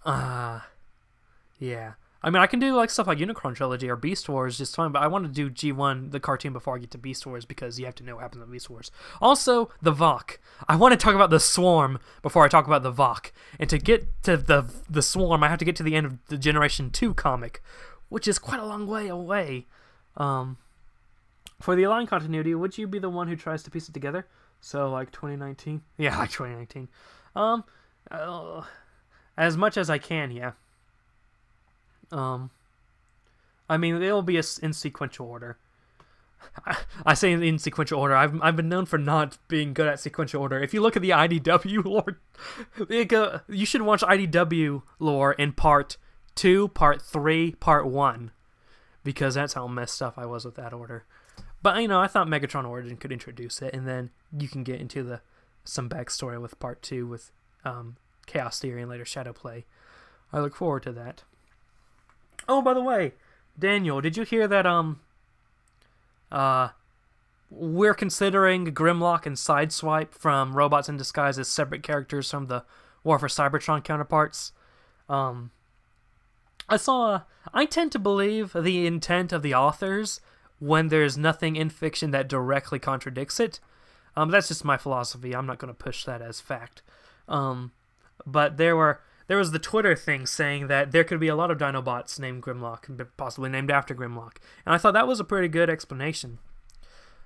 Yeah. I mean, I can do like stuff like Unicron Trilogy or Beast Wars just fine, but I want to do G1, the cartoon, before I get to Beast Wars, because you have to know what happens in Beast Wars. Also, the Vok. I want to talk about the Swarm before I talk about the Vok. And to get to the Swarm, I have to get to the end of the Generation 2 comic, which is quite a long way away. For the Align continuity, would you be the one who tries to piece it together? So, like 2019? Yeah, like 2019. As much as I can, yeah. I mean, it'll be in sequential order. I say in sequential order. I've been known for not being good at sequential order. If you look at the IDW lore, you should watch IDW lore in part 2, part 3, part 1. Because that's how messed up I was with that order. But, you know, I thought Megatron Origin could introduce it, and then you can get into some backstory with part 2 with Chaos Theory and later Shadow Play. I look forward to that. Oh, by the way, Daniel, did you hear that we're considering Grimlock and Sideswipe from Robots in Disguise as separate characters from the War for Cybertron counterparts? I tend to believe the intent of the authors when there's nothing in fiction that directly contradicts it. That's just my philosophy. I'm not going to push that as fact. But there was the Twitter thing saying that there could be a lot of Dinobots named Grimlock, possibly named after Grimlock. And I thought that was a pretty good explanation.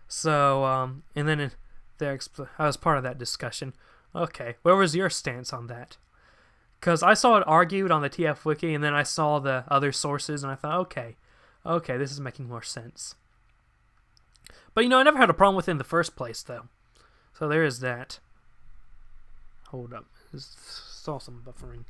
So, and then I was part of that discussion. Okay. Where was your stance on that? Because I saw it argued on the TF Wiki, and then I saw the other sources, and I thought, okay, this is making more sense. But, I never had a problem with it in the first place, though. So there is that. Hold up. Saw some buffering.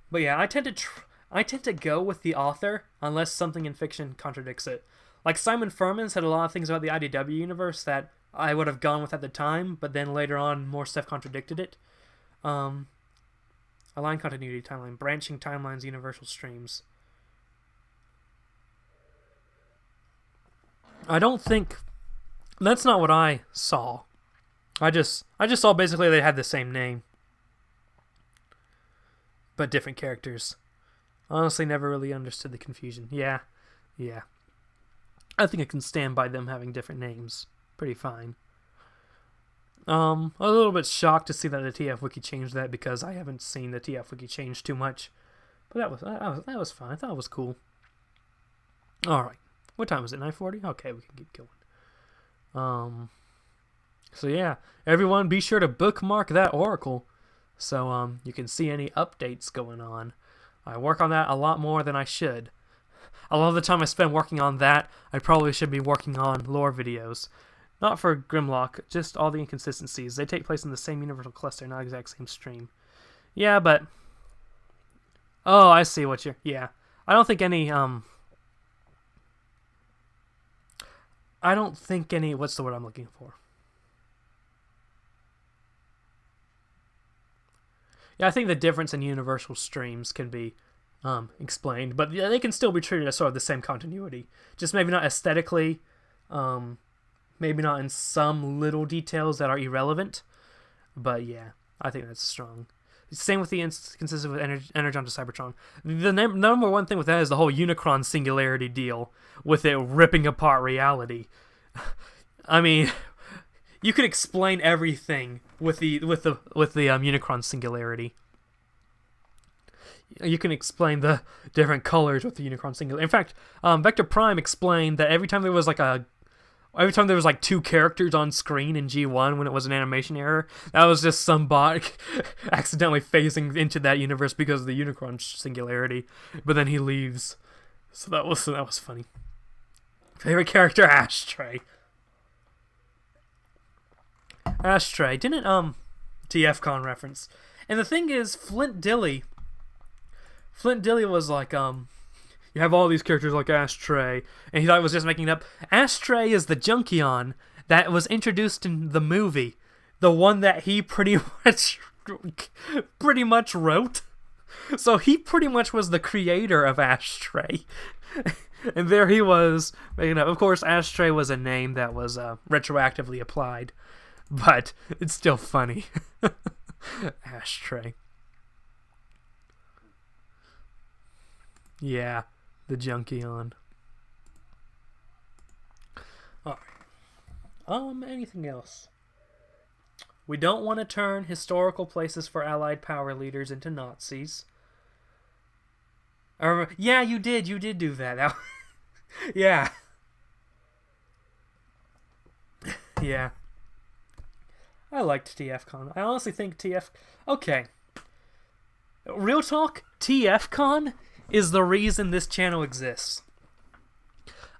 But yeah, I tend to go with the author unless something in fiction contradicts it. Like Simon Furman said a lot of things about the IDW universe that I would have gone with at the time, but then later on more stuff contradicted it. Align continuity timeline, branching timelines, universal streams. I don't think that's not what I saw. I just saw basically they had the same name, but different characters. Honestly, never really understood the confusion. Yeah. I think I can stand by them having different names. Pretty fine. A little bit shocked to see that the TF Wiki changed that because I haven't seen the TF Wiki change too much. But that was fine. I thought it was cool. All right. What time is it? 9:40? Okay, we can keep going. So yeah, everyone be sure to bookmark that Oracle so you can see any updates going on. I work on that a lot more than I should. A lot of the time I spend working on that, I probably should be working on lore videos. Not for Grimlock, just all the inconsistencies. They take place in the same universal cluster, not exact same stream. Yeah, but... Oh, I see what you're... Yeah. I don't think any, What's the word I'm looking for? Yeah, I think the difference in universal streams can be explained, but yeah, they can still be treated as sort of the same continuity. Just maybe not aesthetically, maybe not in some little details that are irrelevant, but yeah, I think that's strong. Same with the inconsistent with Energon to Cybertron. The number one thing with that is the whole Unicron singularity deal, with it ripping apart reality. I mean, you could explain everything with the Unicron singularity. You can explain the different colors with the Unicron singularity. In fact, Vector Prime explained that every time there was like two characters on screen in G1 when it was an animation error, that was just some bot accidentally phasing into that universe because of the Unicron singularity. But then he leaves, so that was funny. Favorite character, Ashtray. Ashtray didn't TFCon reference, and the thing is, Flint Dilly was like you have all these characters like Ashtray, and he thought it was just making it up. Ashtray is the Junkion that was introduced in the movie, the one that he pretty much wrote. So he pretty much was the creator of Ashtray. And there he was making up. Of course, Ashtray was a name that was retroactively applied, but it's still funny. Ashtray. Yeah. The Junkion. Alright. Anything else? We don't want to turn historical places for Allied power leaders into Nazis. Yeah, you did do that. Yeah. Yeah. I liked TFCon. I honestly think Okay. Real talk, TFCon is the reason this channel exists.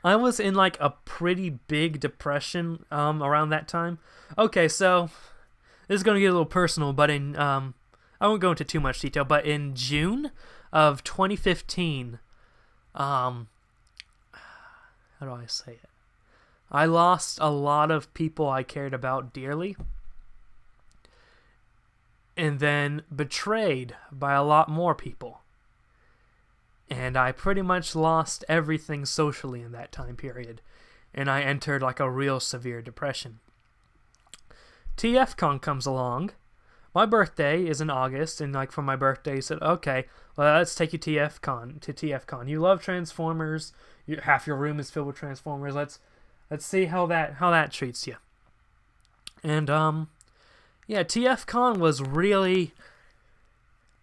I was in like a pretty big depression around that time. Okay, so this is going to get a little personal, but I won't go into too much detail, but in June of 2015, how do I say it? I lost a lot of people I cared about dearly, and then betrayed by a lot more people. And I pretty much lost everything socially in that time period, and I entered like a real severe depression. TFCon comes along. My birthday is in August, and like for my birthday, he said, "Okay, well, let's take you to TFCon. You love Transformers. Half your room is filled with Transformers. Let's see how that treats you." And yeah, TFCon was really.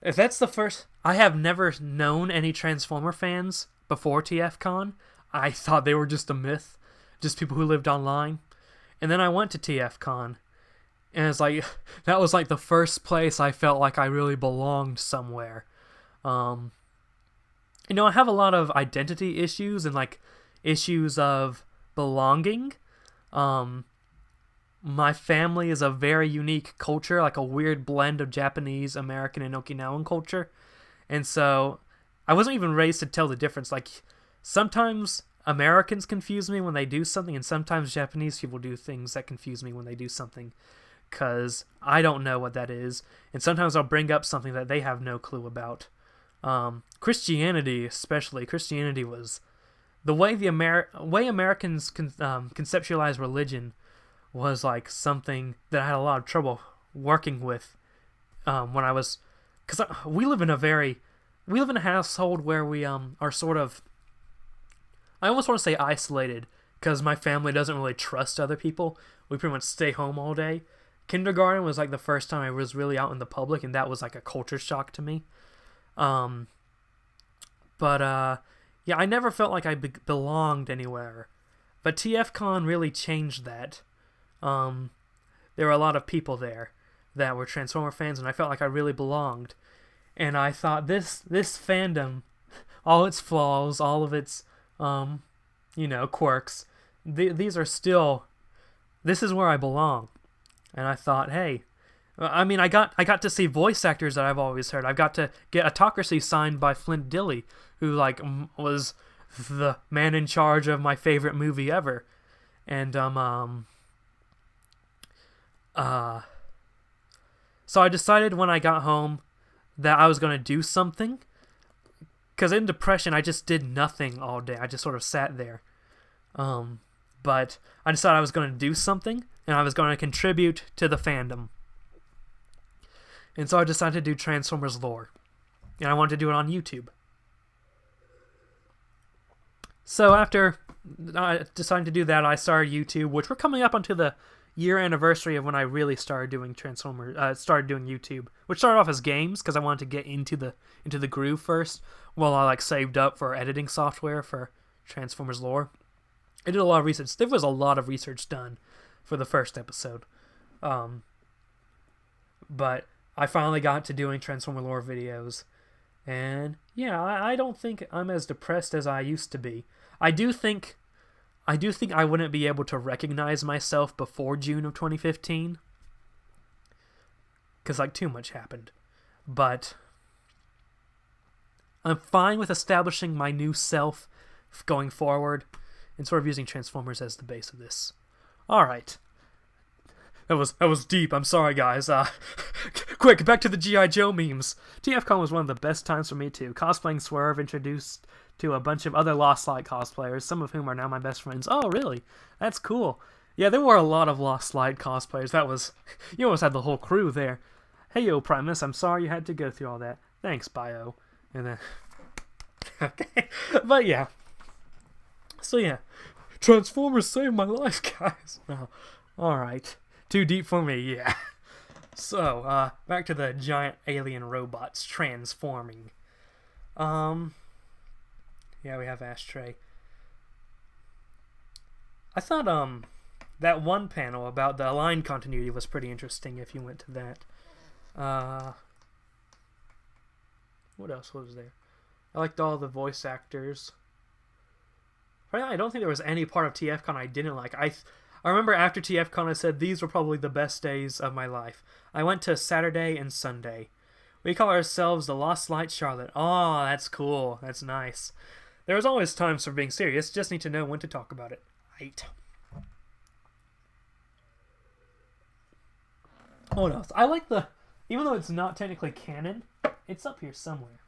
if that's the first... I have never known any Transformer fans before TFCon. I thought they were just a myth, just people who lived online. And then I went to TFCon, and it's like, that was like the first place I felt like I really belonged somewhere. I have a lot of identity issues and like issues of belonging. My family is a very unique culture, like a weird blend of Japanese, American, and Okinawan culture. And so I wasn't even raised to tell the difference. Like, sometimes Americans confuse me when they do something, and sometimes Japanese people do things that confuse me when they do something, because I don't know what that is. And sometimes I'll bring up something that they have no clue about. Christianity, especially. Christianity was... The way way Americans conceptualize religion was like something that I had a lot of trouble working with when I was... Because we live in a household where we are sort of... I almost want to say isolated, because my family doesn't really trust other people. We pretty much stay home all day. Kindergarten was like the first time I was really out in the public, and that was like a culture shock to me. Yeah, I never felt like I belonged anywhere. But TFCon really changed that. There were a lot of people there that were Transformer fans, and I felt like I really belonged. And I thought this fandom, all its flaws, all of its, quirks, these are still... This is where I belong. And I thought, hey... I mean, I got to see voice actors that I've always heard. I got to get Autocracy signed by Flint Dille, who was the man in charge of my favorite movie ever. And so I decided when I got home that I was going to do something, because in depression I just did nothing all day. I just sort of sat there. But I decided I was going to do something, and I was going to contribute to the fandom. And so I decided to do Transformers lore. And I wanted to do it on YouTube. So after deciding to do that, I started YouTube, which we're coming up onto the year anniversary of when I really started doing started doing YouTube, which started off as games, because I wanted to get into the groove first, while I saved up for editing software for Transformers lore. I did a lot of research. There was a lot of research done for the first episode. But I finally got to doing Transformer lore videos, and yeah, I don't think I'm as depressed as I used to be. I do think I wouldn't be able to recognize myself before June of 2015, because too much happened. But I'm fine with establishing my new self going forward, and sort of using Transformers as the base of this. All right. That was deep. I'm sorry, guys. Quick, back to the G.I. Joe memes. TFCon was one of the best times for me, too. Cosplaying Swerve, introduced to a bunch of other Lost Light cosplayers, some of whom are now my best friends. Oh, really? That's cool. Yeah, there were a lot of Lost Light cosplayers. You almost had the whole crew there. Hey, yo, Primus, I'm sorry you had to go through all that. Thanks, Bio. And then... Okay. But, yeah. So, yeah. Transformers saved my life, guys. Oh, alright. Too deep for me, yeah. So, back to the giant alien robots transforming. Yeah, we have Ashtray. I thought, that one panel about the line continuity was pretty interesting if you went to that. What else was there? I liked all the voice actors. I don't think there was any part of TFCon I didn't like. I remember after TFCon I said these were probably the best days of my life. I went to Saturday and Sunday. We call ourselves the Lost Light Charlotte. Oh, that's cool. That's nice. There was always times for being serious. Just need to know when to talk about it. Right. Oh no, I like even though it's not technically canon, it's up here somewhere.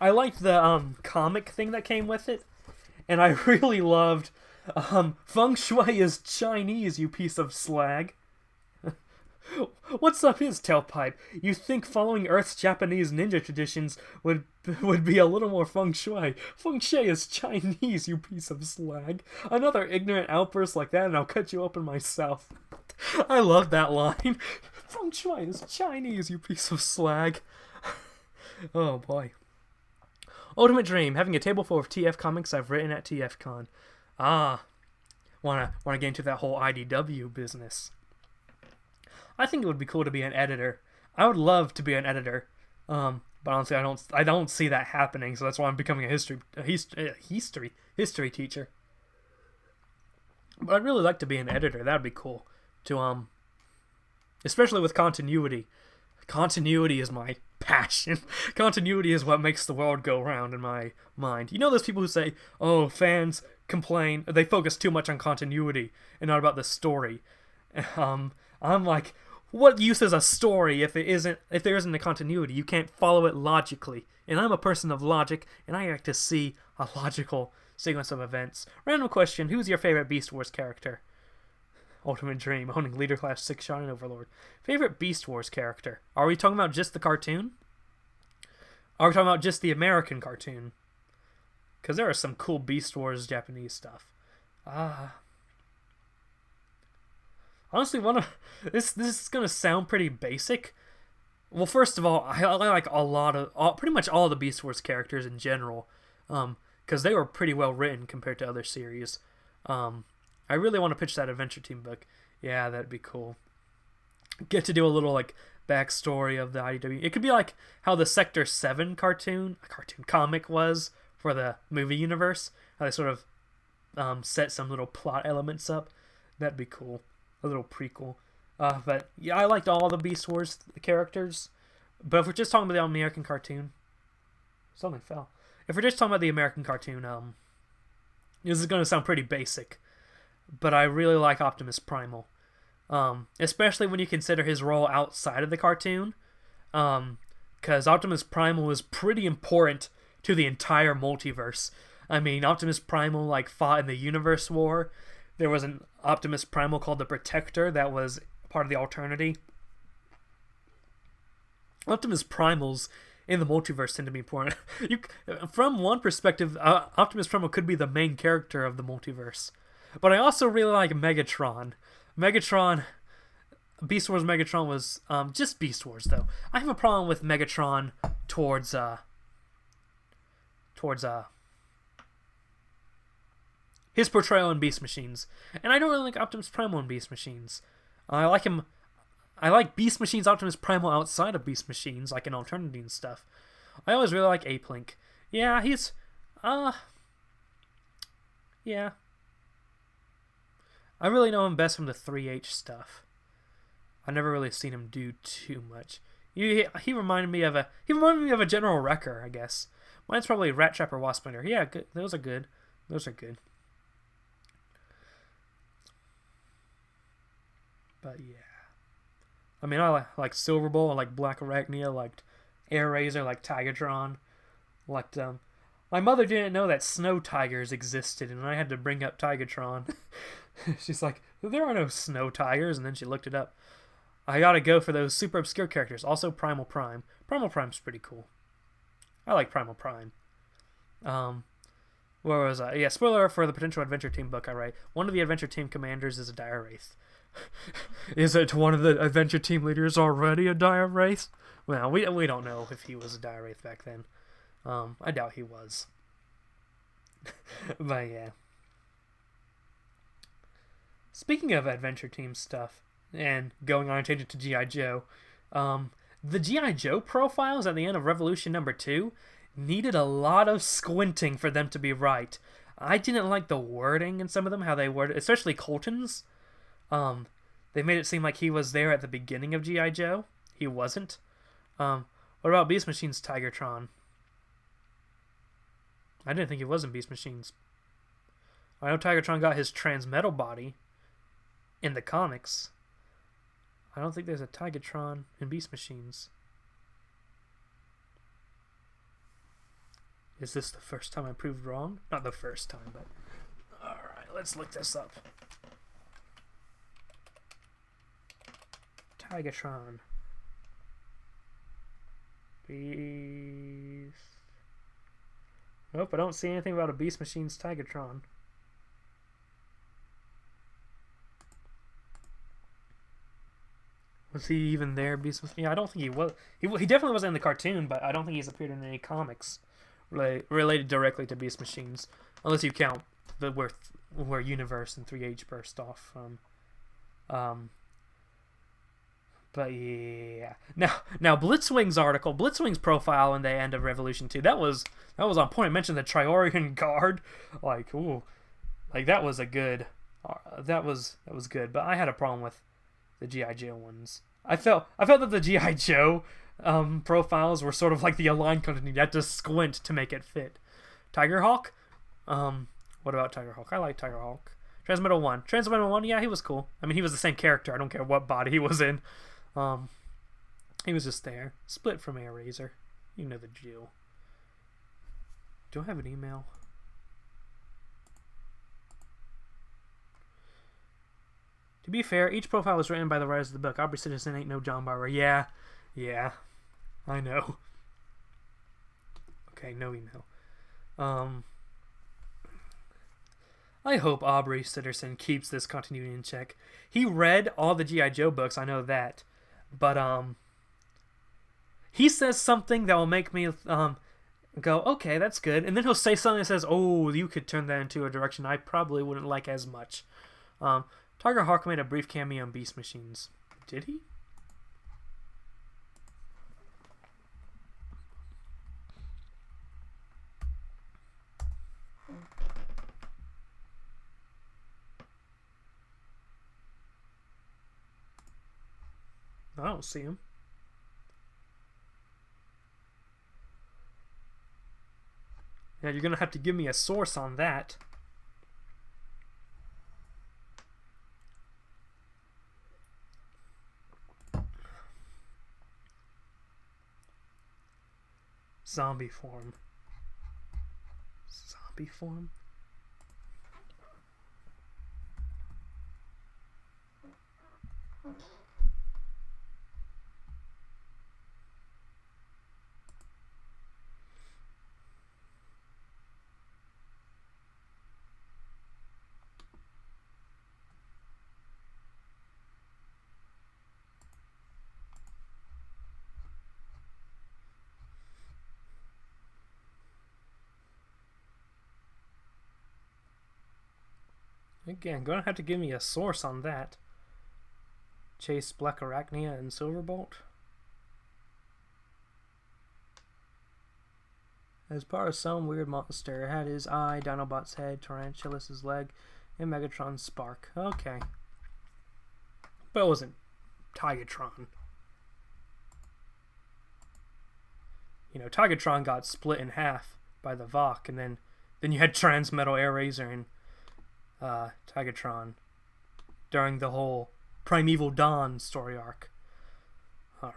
I liked the comic thing that came with it, and I really loved Feng Shui is Chinese, you piece of slag. What's up his tailpipe? You think following Earth's Japanese ninja traditions would be a little more feng shui. Feng shui is Chinese, you piece of slag. Another ignorant outburst like that and I'll cut you open myself. I love that line. From China, it's Chinese, you piece of slag. Oh boy. Ultimate dream: having a table full of TF comics I've written at TFCon. Ah, wanna get into that whole IDW business. I think it would be cool to be an editor. I would love to be an editor. But honestly, I don't see that happening. So that's why I'm becoming a history teacher. But I'd really like to be an editor. That'd be cool. To especially with continuity. Continuity is my passion. Continuity is what makes the world go round in my mind. You know those people who say, "Oh, fans complain they focus too much on continuity and not about the story." I'm like, what use is a story if there isn't a continuity? You can't follow it logically. And I'm a person of logic, and I like to see a logical sequence of events. Random question: who's your favorite Beast Wars character? Ultimate dream: owning Leader Class 6-shot and Overlord. Favorite Beast Wars character? Are we talking about just the cartoon? Are we talking about just the American cartoon? Because there are some cool Beast Wars Japanese stuff. Honestly, this is gonna sound pretty basic. Well, first of all, I like pretty much all of the Beast Wars characters in general, because they were pretty well written compared to other series. I really want to pitch that Adventure Team book. Yeah, that'd be cool. Get to do a little like backstory of the IDW. It could be like how the Sector 7 comic was for the movie universe. How they sort of set some little plot elements up. That'd be cool. A little prequel. But yeah, I liked all the Beast Wars characters. But if we're just talking about the American cartoon, something fell. If we're just talking about the American cartoon, this is going to sound pretty basic, but I really like Optimus Primal, especially when you consider his role outside of the cartoon, because Optimus Primal is pretty important to the entire multiverse. I mean, Optimus Primal like fought in the Universe War. There was an Optimus Primal called the Protector that was part of the Alternity. Optimus Primals in the multiverse tend to be important. From one perspective, Optimus Primal could be the main character of the multiverse. But I also really like Megatron. Beast Wars Megatron was just Beast Wars though. I have a problem with Megatron towards his portrayal in Beast Machines. And I don't really like Optimus Primal in Beast Machines. I like Beast Machines Optimus Primal outside of Beast Machines, like in Alternity and stuff. I always really like Ape Link. Yeah, he's yeah. I really know him best from the 3H stuff. I've never really seen him do too much. He reminded me of a General Wrecker, I guess. Mine's probably Rat Trap or Waspinator. Yeah, good. Those are good. But yeah. I mean, I like Silver Bull, I like Black Arachnia, I liked Air Razor, I like Tigatron. My mother didn't know that snow tigers existed, and I had to bring up Tigatron. She's like, there are no snow tigers, and then she looked it up. I gotta go for those super obscure characters. Also, Primal Prime. Primal Prime's pretty cool. I like Primal Prime. Where was I? Yeah, spoiler for the potential Adventure Team book I write. One of the Adventure Team commanders is a Dire Wraith. Is it one of the Adventure Team leaders already a Dire Wraith? Well, we don't know if he was a Dire Wraith back then. I doubt he was. But yeah. Speaking of Adventure Team stuff, and going on a tangent to G.I. Joe, the G.I. Joe profiles at the end of Revolution number 2 needed a lot of squinting for them to be right. I didn't like the wording in some of them, how they worded, especially Colton's. They made it seem like he was there at the beginning of G.I. Joe. He wasn't. What about Beast Machine's Tigatron? I didn't think he was in Beast Machines. I know Tigatron got his Transmetal body in the comics. I don't think there's a Tigatron in Beast Machines. Is this the first time I proved wrong? Not the first time, but... Alright, let's look this up. Tigatron. Beast... Nope, I don't see anything about a Beast Machine's Tigatron. Was he even there? Yeah, I don't think he was. He definitely wasn't in the cartoon, but I don't think he's appeared in any comics related directly to Beast Machines, unless you count the where Universe and 3H burst off from. But yeah, now Blitzwing's article, Blitzwing's profile in the end of Revolution 2, that was on point. It mentioned the Triorian Guard, like ooh, like that was a good, that was good. But I had a problem with the GI Joe ones. I felt that the GI Joe profiles were sort of like the Align continuity. You had to squint to make it fit. Tigerhawk, what about Tigerhawk? I like Tigerhawk. Transmetal 1, yeah, he was cool. I mean, he was the same character. I don't care what body he was in. He was just there. Split from Air Razor. You know the deal. Do I have an email? To be fair, each profile was written by the writers of the book. Aubrey Citizen ain't no John Barber. Yeah. I know. Okay, no email. I hope Aubrey Sitterson keeps this continuity in check. He read all the G.I. Joe books, I know that. But, he says something that will make me, go, okay, that's good. And then he'll say something that says, oh, you could turn that into a direction I probably wouldn't like as much. Tiger Hawk made a brief cameo in Beast Machines. Did he? I don't see him. Yeah, you're gonna have to give me a source on that. Zombie form. Zombie form? Again, gonna have to give me a source on that. Chase Black Arachnia and Silverbolt. As part of some weird monster, it had his eye, Dinobot's head, Tarantulas' leg, and Megatron's spark. Okay. But it wasn't Tigatron. You know, Tigatron got split in half by the Vok, and then you had Transmetal, Air Razor, and Tigatron during the whole Primeval Dawn story arc. Alright.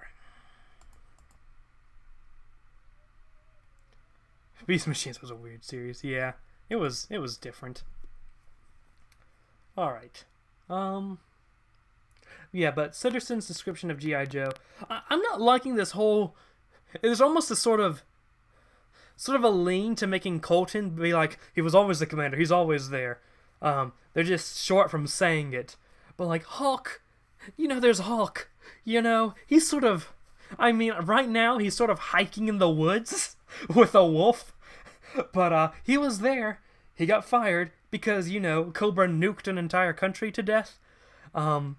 Beast Machines was a weird series. Yeah, it was different. Alright. Yeah, but Sitterson's description of G.I. Joe, I'm not liking this whole... There's almost a sort of a lean to making Colton be like, he was always the commander, he's always there. They're just short from saying it. But like, Hulk, you know, there's Hulk. You know, he's sort of... I mean, right now, he's sort of hiking in the woods with a wolf. But, he was there. He got fired because, you know, Cobra nuked an entire country to death. Random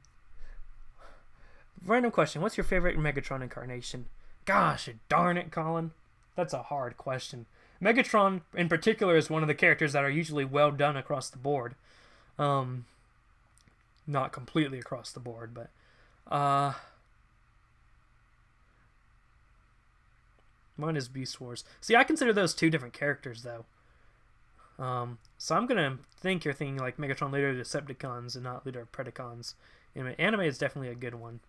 question. What's your favorite Megatron incarnation? Gosh, darn it, Colin. That's a hard question. Megatron, in particular, is one of the characters that are usually well done across the board. Not completely across the board, but... Mine is Beast Wars. See, I consider those two different characters, though. So I'm gonna think you're thinking like Megatron Leader of Decepticons and not Leader of Predacons. Anime is definitely a good one.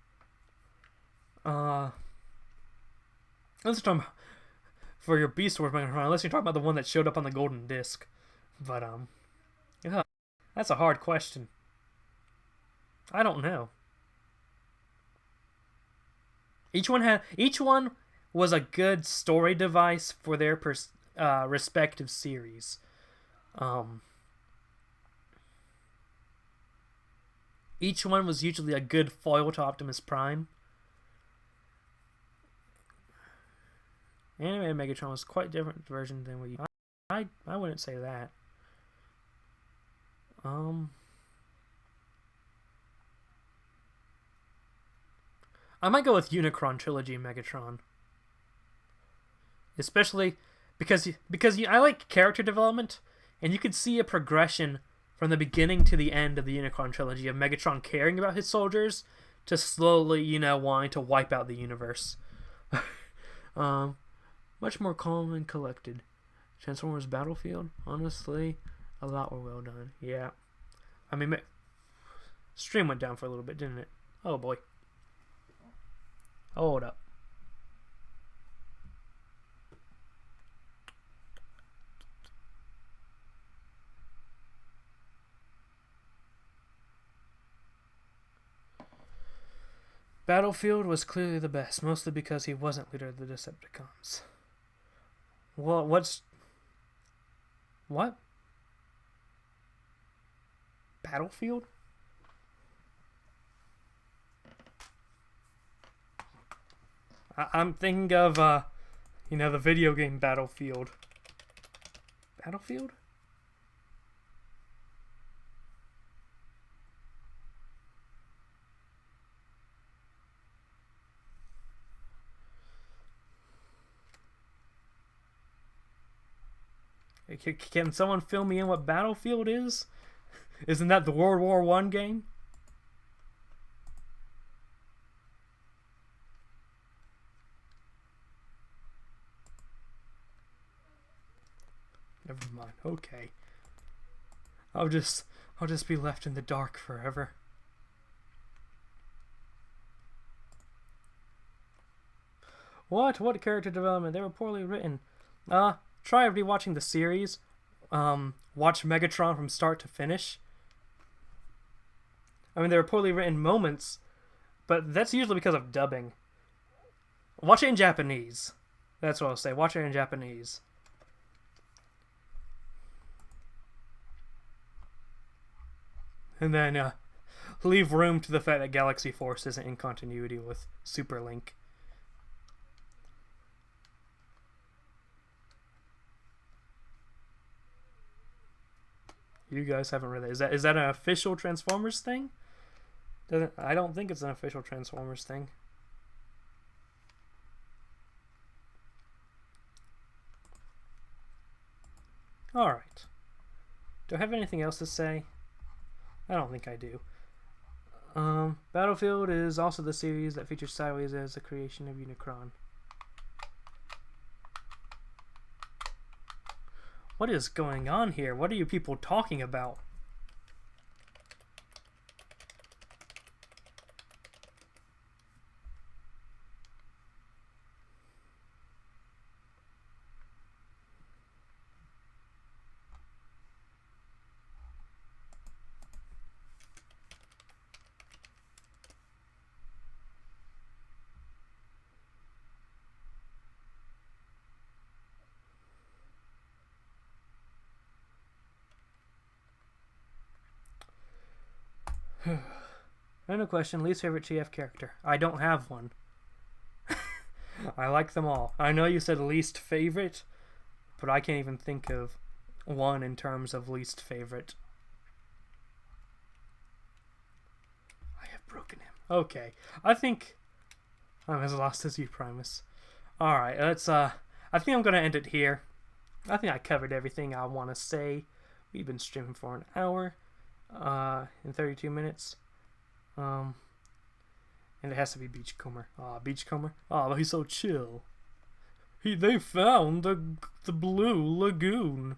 Let's talk about... For your Beast Wars Megatron, unless you're talking about the one that showed up on the Golden Disc. But, yeah, that's a hard question. I don't know. Each one was a good story device for their respective series. Each one was usually a good foil to Optimus Prime. Animated Megatron was quite different version than what you. I wouldn't say that. I might go with Unicron Trilogy Megatron, especially because I like character development, and you could see a progression from the beginning to the end of the Unicron trilogy of Megatron caring about his soldiers to slowly, wanting to wipe out the universe. Much more calm and collected. Transformers Battlefield, honestly, a lot were well done. Yeah. I mean, stream went down for a little bit, didn't it? Oh boy. Hold up. Battlefield was clearly the best, mostly because he wasn't leader of the Decepticons. Well, what? Battlefield? I'm thinking of, the video game Battlefield. Battlefield? Can someone fill me in what Battlefield is? Isn't that the World War I game? Never mind. Okay. I'll just be left in the dark forever. What? What character development? They were poorly written. Try rewatching the series. Watch Megatron from start to finish. I mean, there are poorly written moments, but that's usually because of dubbing. Watch it in Japanese. That's what I'll say. Watch it in Japanese. And then leave room to the fact that Galaxy Force isn't in continuity with Super Link. You guys haven't read that. Is that an official Transformers thing? I don't think it's an official Transformers thing. Alright. Do I have anything else to say? I don't think I do. Battlefield is also the series that features Sideways as the creation of Unicron. What is going on here? What are you people talking about? Random question, least favorite TF character. I don't have one. I like them all. I know you said least favorite, but I can't even think of one in terms of least favorite. I have broken him. Okay. I think I'm as lost as you, Primus. Alright, let's I think I'm gonna end it here. I think I covered everything I wanna say. We've been streaming for an hour. In 32 minutes. And it has to be Beachcomber. Beachcomber. But he's so chill. They found the blue lagoon.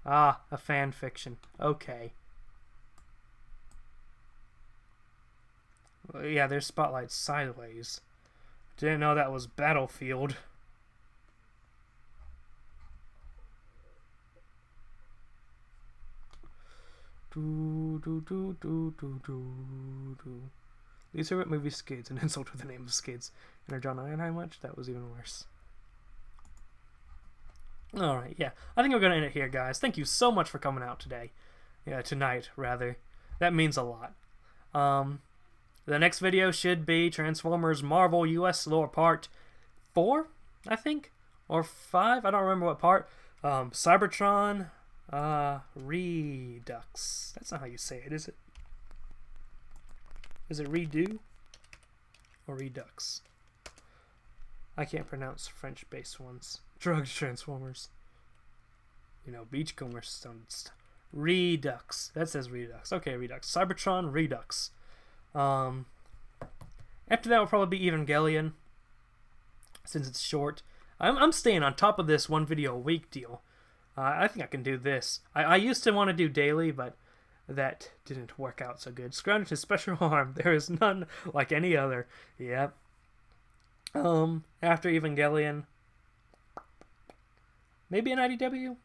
A fan fiction. Okay. Well, yeah, there's Spotlight Sideways. Didn't know that was Battlefield. Least favorite movie Skids, an insult with the name of Skids. And John Ironhide much? That was even worse. Alright, yeah. I think we're going to end it here, guys. Thank you so much for coming out today. Yeah, tonight, rather. That means a lot. The next video should be Transformers Marvel US Lore Part 4, I think, or 5. I don't remember what part. Cybertron Redux. That's not how you say it, is it? Is it Redo or Redux? I can't pronounce French-based ones. Drug Transformers. You know, Beachcomber stones. Redux. That says Redux. Okay, Redux. Cybertron Redux. After that will probably be Evangelion, since it's short. I'm staying on top of this one video a week deal. I think I can do this. I used to want to do daily, but that didn't work out so good. Scrounged special arm. There is none like any other. Yep. After Evangelion, maybe an IDW?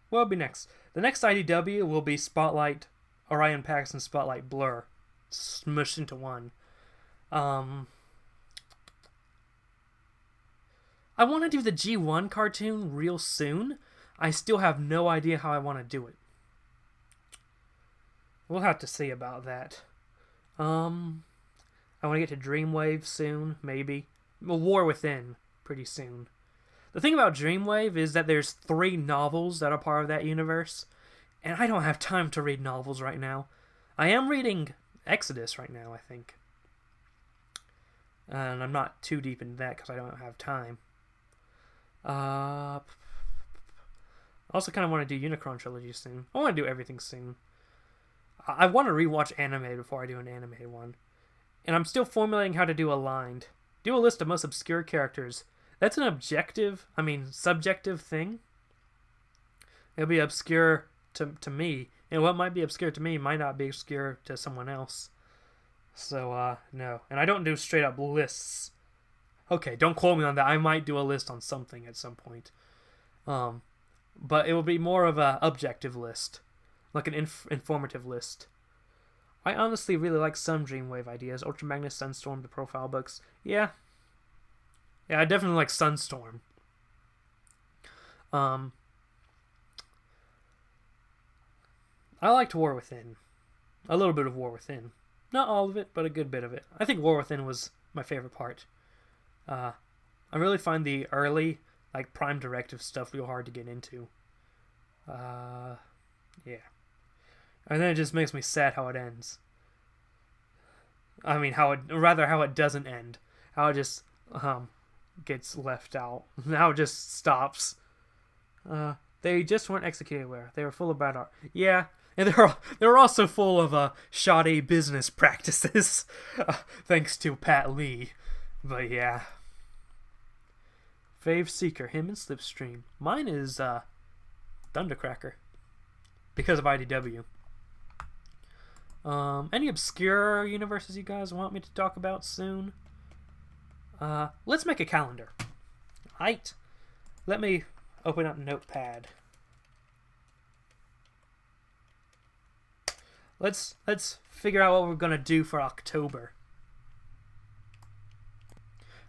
What will be next? The next IDW will be Spotlight, Orion Pax, and Spotlight Blur. Smushed into one. I want to do the G1 cartoon real soon. I still have no idea how I want to do it. We'll have to see about that. I want to get to Dreamwave soon, maybe. Well, War Within pretty soon. The thing about Dreamwave is that there's 3 novels that are part of that universe, and I don't have time to read novels right now. I am reading Exodus right now, I think. And I'm not too deep into that because I don't have time. I also kind of want to do Unicron Trilogy soon. I want to do everything soon. I want to rewatch anime before I do an animated one. And I'm still formulating how to do Aligned. Do a list of most obscure characters. That's an subjective thing. It'll be obscure to me. And what might be obscure to me might not be obscure to someone else. So, no. And I don't do straight up lists. Okay, don't quote me on that. I might do a list on something at some point. But it will be more of a objective list. Like an informative list. I honestly really like some Dreamwave ideas. Ultra Magnus, Sunstorm, the profile books. Yeah, I definitely like Sunstorm. I liked War Within. A little bit of War Within. Not all of it, but a good bit of it. I think War Within was my favorite part. I really find the early, like, Prime Directive stuff real hard to get into. Yeah. And then it just makes me sad how it ends. I mean, how it doesn't end. How it just, gets left out. How it just stops. They just weren't executed well. They were full of bad art. Yeah, and they were also full of shoddy business practices, thanks to Pat Lee. But yeah, Fave Seeker, him and Slipstream. Mine is Thundercracker, because of IDW. Any obscure universes you guys want me to talk about soon? Let's make a calendar. Right. Let me open up Notepad. Let's figure out what we're gonna do for October.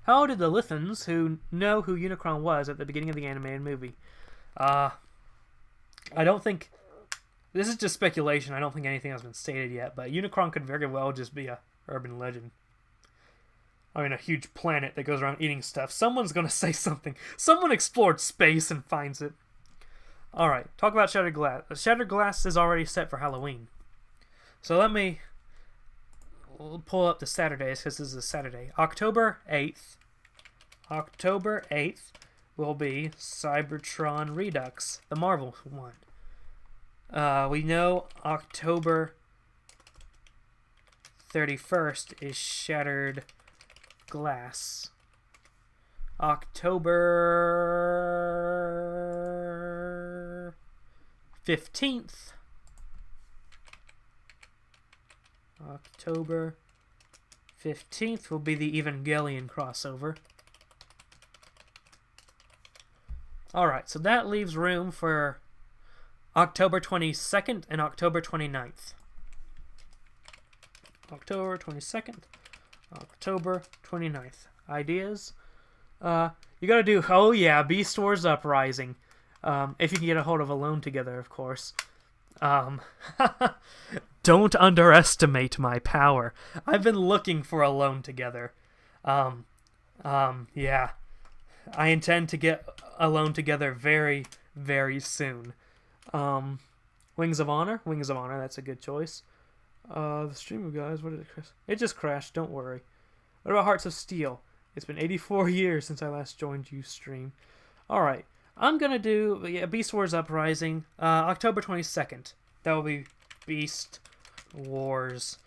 How did the Lithans who know who Unicron was at the beginning of the animated movie? I don't think... This is just speculation. I don't think anything has been stated yet, but Unicron could very well just be a urban legend. I mean, a huge planet that goes around eating stuff. Someone's gonna say something. Someone explored space and finds it. Alright, talk about Shattered Glass. Shattered Glass is already set for Halloween. So let me pull up the Saturdays, because this is a Saturday. October 8th. October 8th will be Cybertron Redux, the Marvel one. We know October 31st is Shattered Glass. October 15th. October 15th will be the Evangelion crossover. Alright, so that leaves room for October 22nd and October 29th. October 22nd, October 29th. Ideas? You gotta do, oh yeah, Beast Wars Uprising. If you can get a hold of Alone Together, of course. Don't underestimate my power. I've been looking for Alone Together. Yeah. I intend to get Alone Together very, very soon. Wings of Honor. Wings of Honor, that's a good choice. The stream of guys, what did it crash? It just crashed, don't worry. What about Hearts of Steel? It's been 84 years since I last joined you stream. Alright, I'm gonna do Beast Wars Uprising, October 22nd. That will be Beast Wars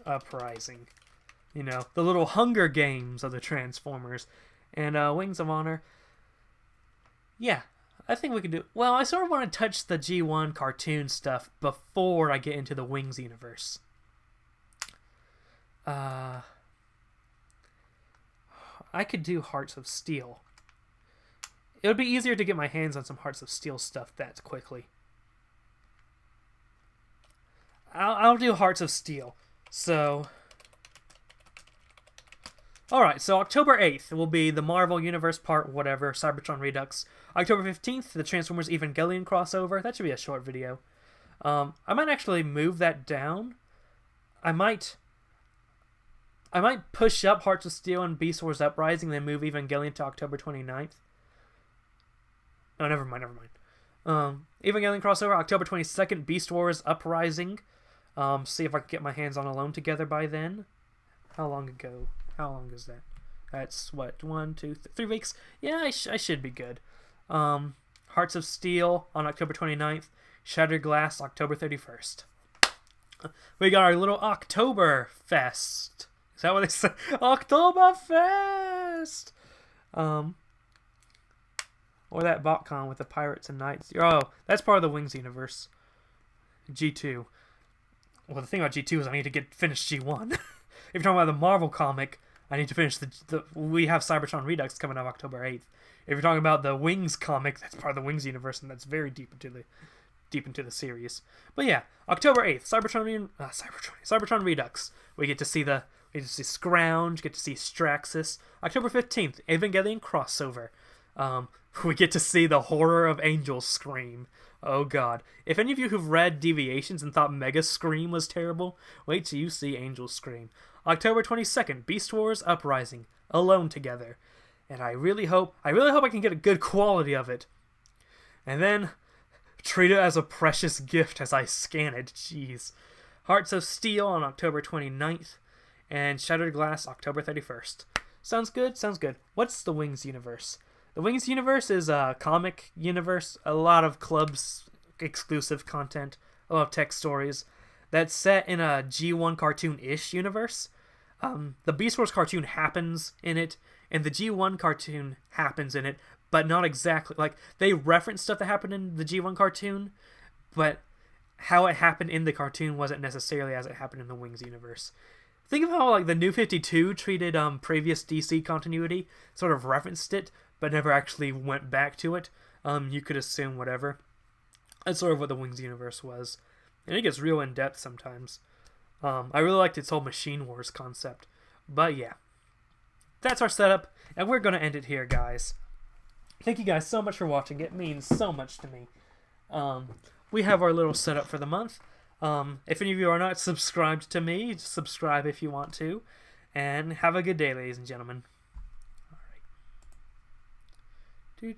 Uprising. You know, the little Hunger Games of the Transformers. And Wings of Honor. Yeah, I think we can do... Well, I sort of want to touch the G1 cartoon stuff before I get into the Wings universe. I could do Hearts of Steel. It would be easier to get my hands on some Hearts of Steel stuff that quickly. I'll do Hearts of Steel. So... Alright, so October 8th will be the Marvel Universe Part whatever, Cybertron Redux. October 15th, the Transformers Evangelion crossover. That should be a short video. I might actually move that down. I might push up Hearts of Steel and Beast Wars Uprising, then move Evangelion to October 29th. Oh, never mind. Evangelion crossover, October 22nd, Beast Wars Uprising. See if I can get my hands on Alone Together by then. How long ago? How long is that? That's, what, 1, 2, 3 weeks? Yeah, I should be good. Hearts of Steel on October 29th. Shattered Glass, October 31st. We got our little Oktoberfest. Is that what they say? Oktoberfest! Or that BotCon with the Pirates and Knights. Oh, that's part of the Wings universe. G2. Well, the thing about G2 is I need to finish G1. If you're talking about the Marvel comic, I need to finish we have Cybertron Redux coming out October 8th. If you're talking about the Wings comic, that's part of the Wings universe, and that's very deep into the series. But yeah, October 8th, Cybertron Redux. We get to see Scrounge, get to see Straxus. October 15th, Evangelion crossover. We get to see the Horror of Angels Scream. Oh god. If any of you who've read Deviations and thought Mega Scream was terrible, wait till you see Angels Scream. October 22nd, Beast Wars Uprising. Alone Together. And I really hope I can get a good quality of it. And then treat it as a precious gift as I scan it. Jeez. Hearts of Steel on October 29th. And Shattered Glass October 31st. Sounds good? Sounds good. What's the Wings universe? The Wings universe is a comic universe. A lot of clubs exclusive content. A lot of tech stories. That's set in a G1 cartoon-ish universe. The Beast Wars cartoon happens in it, and the G1 cartoon happens in it, but not exactly. Like, they reference stuff that happened in the G1 cartoon, but how it happened in the cartoon wasn't necessarily as it happened in the Wings universe. Think of how, like, the New 52 treated previous DC continuity, sort of referenced it, but never actually went back to it. You could assume whatever. That's sort of what the Wings universe was. And it gets real in-depth sometimes. I really liked its whole Machine Wars concept. But yeah. That's our setup, and we're going to end it here, guys. Thank you guys so much for watching. It means so much to me. We have our little setup for the month. If any of you are not subscribed to me, subscribe if you want to. And have a good day, ladies and gentlemen. All right.